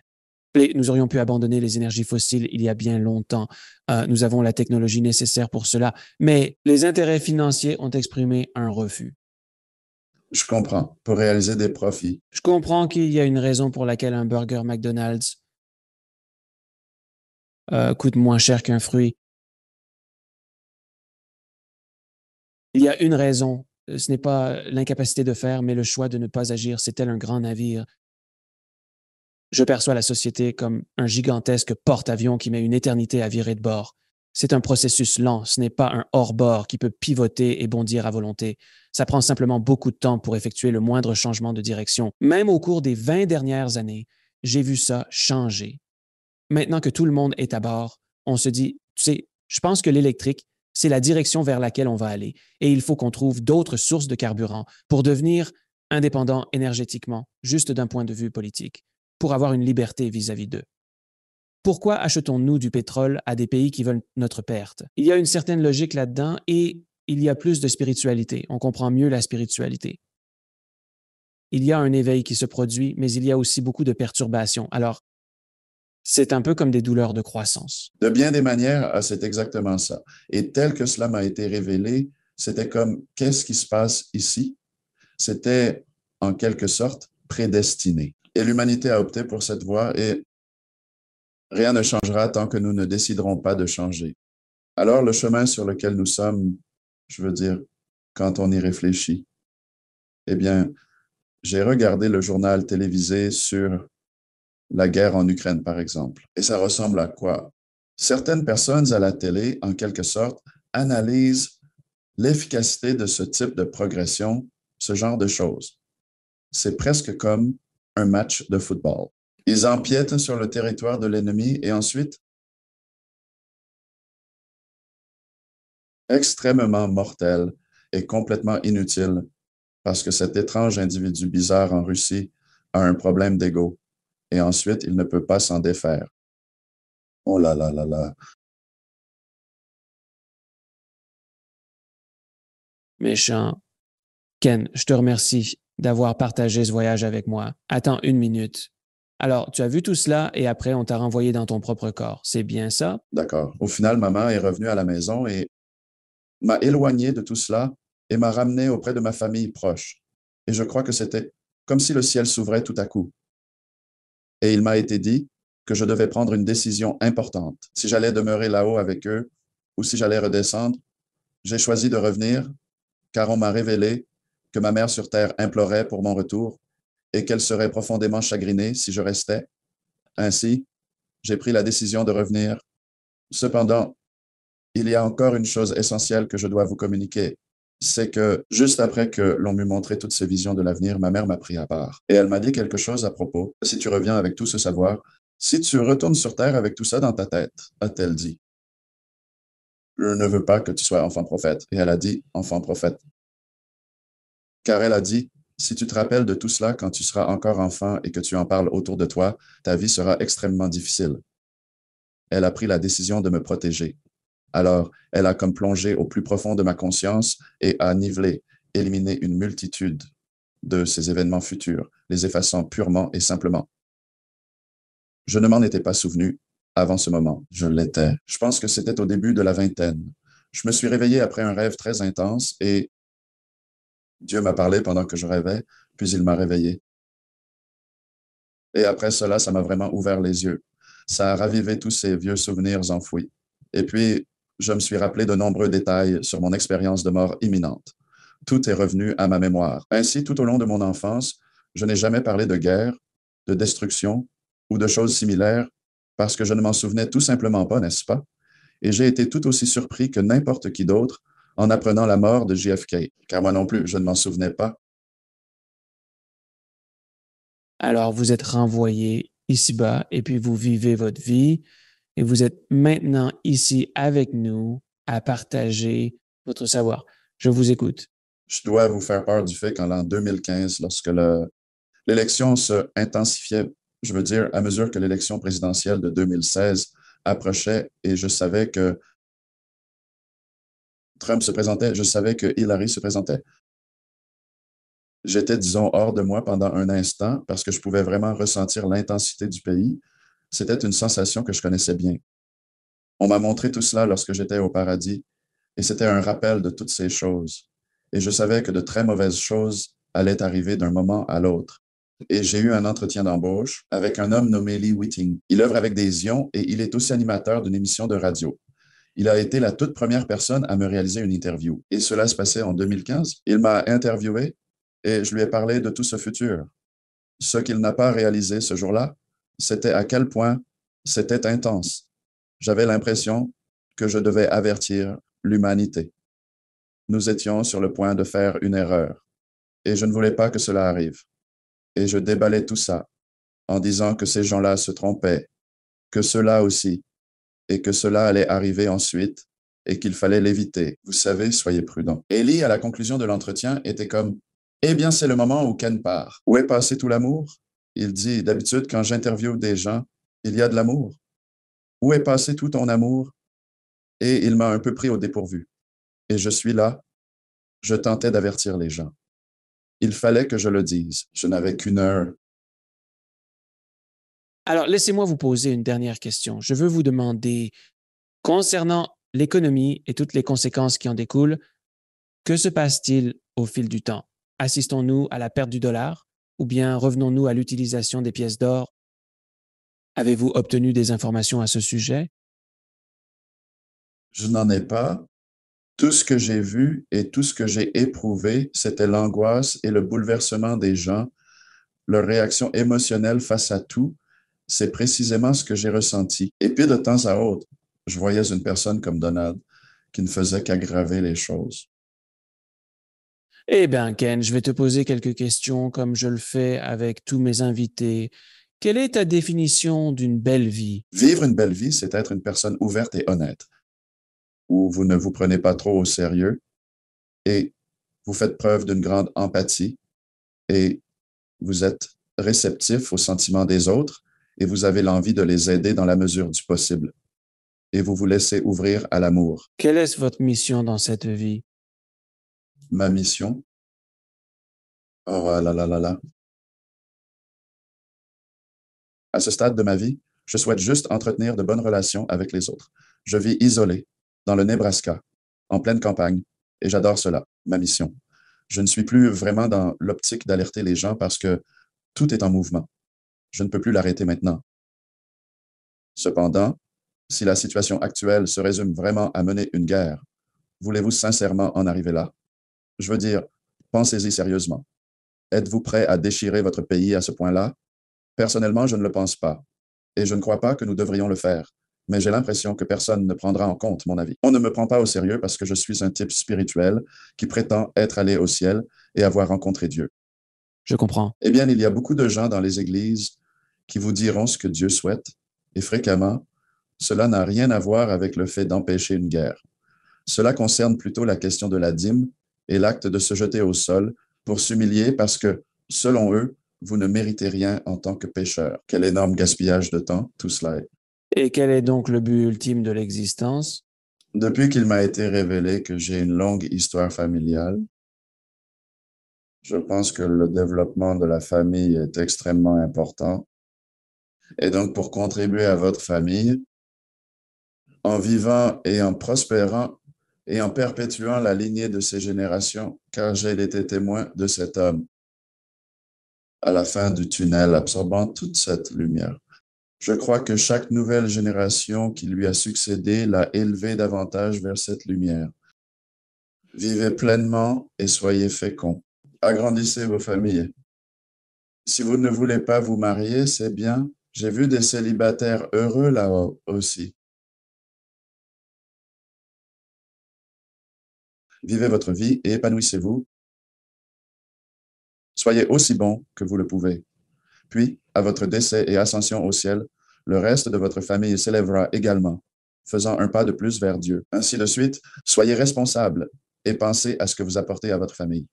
Et nous aurions pu abandonner les énergies fossiles il y a bien longtemps. Nous avons la technologie nécessaire pour cela, mais les intérêts financiers ont exprimé un refus. Je comprends, pour réaliser des profits. Je comprends qu'il y a une raison pour laquelle un burger McDonald's coûte moins cher qu'un fruit. Il y a une raison. Ce n'est pas l'incapacité de faire, mais le choix de ne pas agir. C'est tel un grand navire. Je perçois la société comme un gigantesque porte-avions qui met une éternité à virer de bord. C'est un processus lent, ce n'est pas un hors-bord qui peut pivoter et bondir à volonté. Ça prend simplement beaucoup de temps pour effectuer le moindre changement de direction. Même au cours des 20 dernières années, j'ai vu ça changer. Maintenant que tout le monde est à bord, on se dit, tu sais, je pense que l'électrique, c'est la direction vers laquelle on va aller et il faut qu'on trouve d'autres sources de carburant pour devenir indépendant énergétiquement, juste d'un point de vue politique, pour avoir une liberté vis-à-vis d'eux. Pourquoi achetons-nous du pétrole à des pays qui veulent notre perte? Il y a une certaine logique là-dedans et il y a plus de spiritualité. On comprend mieux la spiritualité. Il y a un éveil qui se produit, mais il y a aussi beaucoup de perturbations. Alors, C'est un peu comme des douleurs de croissance. De bien des manières, c'est exactement ça. Et tel que cela m'a été révélé, c'était comme, qu'est-ce qui se passe ici? C'était, en quelque sorte, prédestiné. Et l'humanité a opté pour cette voie et rien ne changera tant que nous ne déciderons pas de changer. Alors, le chemin sur lequel nous sommes, je veux dire, quand on y réfléchit, eh bien, j'ai regardé le journal télévisé sur la guerre en Ukraine, par exemple. Et ça ressemble à quoi? Certaines personnes à la télé, en quelque sorte, analysent l'efficacité de ce type de progression, ce genre de choses. C'est presque comme un match de football. Ils empiètent sur le territoire de l'ennemi et ensuite, extrêmement mortel et complètement inutile, parce que cet étrange individu bizarre en Russie a un problème d'ego et ensuite il ne peut pas s'en défaire. Oh là là là là. Méchant. Ken, je te remercie d'avoir partagé ce voyage avec moi. Attends une minute. Alors, tu as vu tout cela et après, on t'a renvoyé dans ton propre corps. C'est bien ça? D'accord. Au final, maman est revenue à la maison et m'a éloigné de tout cela et m'a ramené auprès de ma famille proche. Et je crois que c'était comme si le ciel s'ouvrait tout à coup. Et il m'a été dit que je devais prendre une décision importante. Si j'allais demeurer là-haut avec eux ou si j'allais redescendre, j'ai choisi de revenir car on m'a révélé que ma mère sur Terre implorait pour mon retour et qu'elle serait profondément chagrinée si je restais. Ainsi, j'ai pris la décision de revenir. Cependant, il y a encore une chose essentielle que je dois vous communiquer. C'est que juste après que l'on m'eut montré toutes ces visions de l'avenir, ma mère m'a pris à part. Et elle m'a dit quelque chose à propos. Si tu reviens avec tout ce savoir, si tu retournes sur Terre avec tout ça dans ta tête, a-t-elle dit, je ne veux pas que tu sois enfant prophète. Et elle a dit, enfant prophète. Car elle a dit, si tu te rappelles de tout cela quand tu seras encore enfant et que tu en parles autour de toi, ta vie sera extrêmement difficile. Elle a pris la décision de me protéger. Alors, elle a comme plongé au plus profond de ma conscience et a nivelé, éliminé une multitude de ces événements futurs, les effaçant purement et simplement. Je ne m'en étais pas souvenu avant ce moment. Je l'étais. Je pense que c'était au début de la vingtaine. Je me suis réveillé après un rêve très intense et Dieu m'a parlé pendant que je rêvais, puis il m'a réveillé. Et après cela, ça m'a vraiment ouvert les yeux. Ça a ravivé tous ces vieux souvenirs enfouis. Et puis, je me suis rappelé de nombreux détails sur mon expérience de mort imminente. Tout est revenu à ma mémoire. Ainsi, tout au long de mon enfance, je n'ai jamais parlé de guerre, de destruction ou de choses similaires parce que je ne m'en souvenais tout simplement pas, n'est-ce pas? Et j'ai été tout aussi surpris que n'importe qui d'autre en apprenant la mort de JFK, car moi non plus, je ne m'en souvenais pas. Alors, vous êtes renvoyé ici-bas et puis vous vivez votre vie et vous êtes maintenant ici avec nous à partager votre savoir. Je vous écoute. Je dois vous faire peur du fait qu'en l'an 2015, lorsque l'élection se intensifiait, je veux dire, à mesure que l'élection présidentielle de 2016 approchait et je savais que Trump se présentait, je savais que Hillary se présentait. J'étais, disons, hors de moi pendant un instant parce que je pouvais vraiment ressentir l'intensité du pays. C'était une sensation que je connaissais bien. On m'a montré tout cela lorsque j'étais au paradis et c'était un rappel de toutes ces choses. Et je savais que de très mauvaises choses allaient arriver d'un moment à l'autre. Et j'ai eu un entretien d'embauche avec un homme nommé Lee Whiting. Il œuvre avec des ions et il est aussi animateur d'une émission de radio. Il a été la toute première personne à me réaliser une interview. Et cela se passait en 2015. Il m'a interviewé et je lui ai parlé de tout ce futur. Ce qu'il n'a pas réalisé ce jour-là, c'était à quel point c'était intense. J'avais l'impression que je devais avertir l'humanité. Nous étions sur le point de faire une erreur et je ne voulais pas que cela arrive. Et je déballais tout ça en disant que ces gens-là se trompaient, que cela aussi, et que cela allait arriver ensuite et qu'il fallait l'éviter. Vous savez, soyez prudents. Ellie, à la conclusion de l'entretien, était comme, eh bien, c'est le moment où Ken part. Où est passé tout l'amour? Il dit, d'habitude, quand j'interviewe des gens, il y a de l'amour. Où est passé tout ton amour? Et il m'a un peu pris au dépourvu. Et je suis là, je tentais d'avertir les gens. Il fallait que je le dise. Je n'avais qu'une heure. Alors, laissez-moi vous poser une dernière question. Je veux vous demander, concernant l'économie et toutes les conséquences qui en découlent, que se passe-t-il au fil du temps? Assistons-nous à la perte du dollar ou bien revenons-nous à l'utilisation des pièces d'or? Avez-vous obtenu des informations à ce sujet? Je n'en ai pas. Tout ce que j'ai vu et tout ce que j'ai éprouvé, c'était l'angoisse et le bouleversement des gens, leur réaction émotionnelle face à tout. C'est précisément ce que j'ai ressenti. Et puis de temps à autre, je voyais une personne comme Donald qui ne faisait qu'aggraver les choses. Eh bien, Ken, je vais te poser quelques questions comme je le fais avec tous mes invités. Quelle est ta définition d'une belle vie? Vivre une belle vie, c'est être une personne ouverte et honnête, où vous ne vous prenez pas trop au sérieux et vous faites preuve d'une grande empathie et vous êtes réceptif aux sentiments des autres et vous avez l'envie de les aider dans la mesure du possible. Et vous vous laissez ouvrir à l'amour. Quelle est votre mission dans cette vie? Ma mission, oh là là là là. À ce stade de ma vie, je souhaite juste entretenir de bonnes relations avec les autres. Je vis isolé, dans le Nebraska, en pleine campagne, et j'adore cela, ma mission. Je ne suis plus vraiment dans l'optique d'alerter les gens parce que tout est en mouvement. Je ne peux plus l'arrêter maintenant. Cependant, si la situation actuelle se résume vraiment à mener une guerre, voulez-vous sincèrement en arriver là? Je veux dire, pensez-y sérieusement. Êtes-vous prêt à déchirer votre pays à ce point-là? Personnellement, je ne le pense pas. Et je ne crois pas que nous devrions le faire. Mais j'ai l'impression que personne ne prendra en compte mon avis. On ne me prend pas au sérieux parce que je suis un type spirituel qui prétend être allé au ciel et avoir rencontré Dieu. Je comprends. Eh bien, il y a beaucoup de gens dans les églises qui vous diront ce que Dieu souhaite, et fréquemment, cela n'a rien à voir avec le fait d'empêcher une guerre. Cela concerne plutôt la question de la dîme et l'acte de se jeter au sol pour s'humilier parce que, selon eux, vous ne méritez rien en tant que pécheur. Quel énorme gaspillage de temps tout cela est. Et quel est donc le but ultime de l'existence? Depuis qu'il m'a été révélé que j'ai une longue histoire familiale, je pense que le développement de la famille est extrêmement important. Et donc, pour contribuer à votre famille, en vivant et en prospérant et en perpétuant la lignée de ces générations, car j'ai été témoin de cet homme à la fin du tunnel, absorbant toute cette lumière. Je crois que chaque nouvelle génération qui lui a succédé l'a élevé davantage vers cette lumière. Vivez pleinement et soyez féconds. Agrandissez vos familles. Si vous ne voulez pas vous marier, c'est bien. J'ai vu des célibataires heureux là-haut aussi. Vivez votre vie et épanouissez-vous. Soyez aussi bon que vous le pouvez. Puis, à votre décès et ascension au ciel, le reste de votre famille s'élèvera également, faisant un pas de plus vers Dieu. Ainsi de suite, soyez responsables et pensez à ce que vous apportez à votre famille.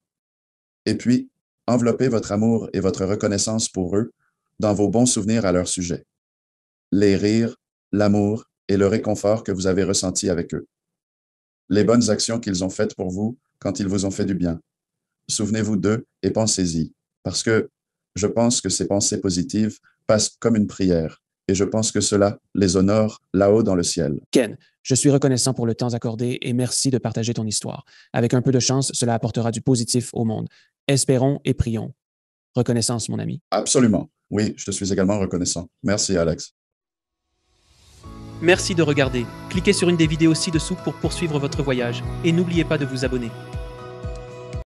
Et puis, enveloppez votre amour et votre reconnaissance pour eux dans vos bons souvenirs à leur sujet. Les rires, l'amour et le réconfort que vous avez ressenti avec eux. Les bonnes actions qu'ils ont faites pour vous quand ils vous ont fait du bien. Souvenez-vous d'eux et pensez-y, parce que je pense que ces pensées positives passent comme une prière, et je pense que cela les honore là-haut dans le ciel. Ken, je suis reconnaissant pour le temps accordé et merci de partager ton histoire. Avec un peu de chance, cela apportera du positif au monde. Espérons et prions. Reconnaissance, mon ami. Absolument. Oui, je te suis également reconnaissant. Merci, Alex. Merci de regarder. Cliquez sur une des vidéos ci-dessous pour poursuivre votre voyage et n'oubliez pas de vous abonner.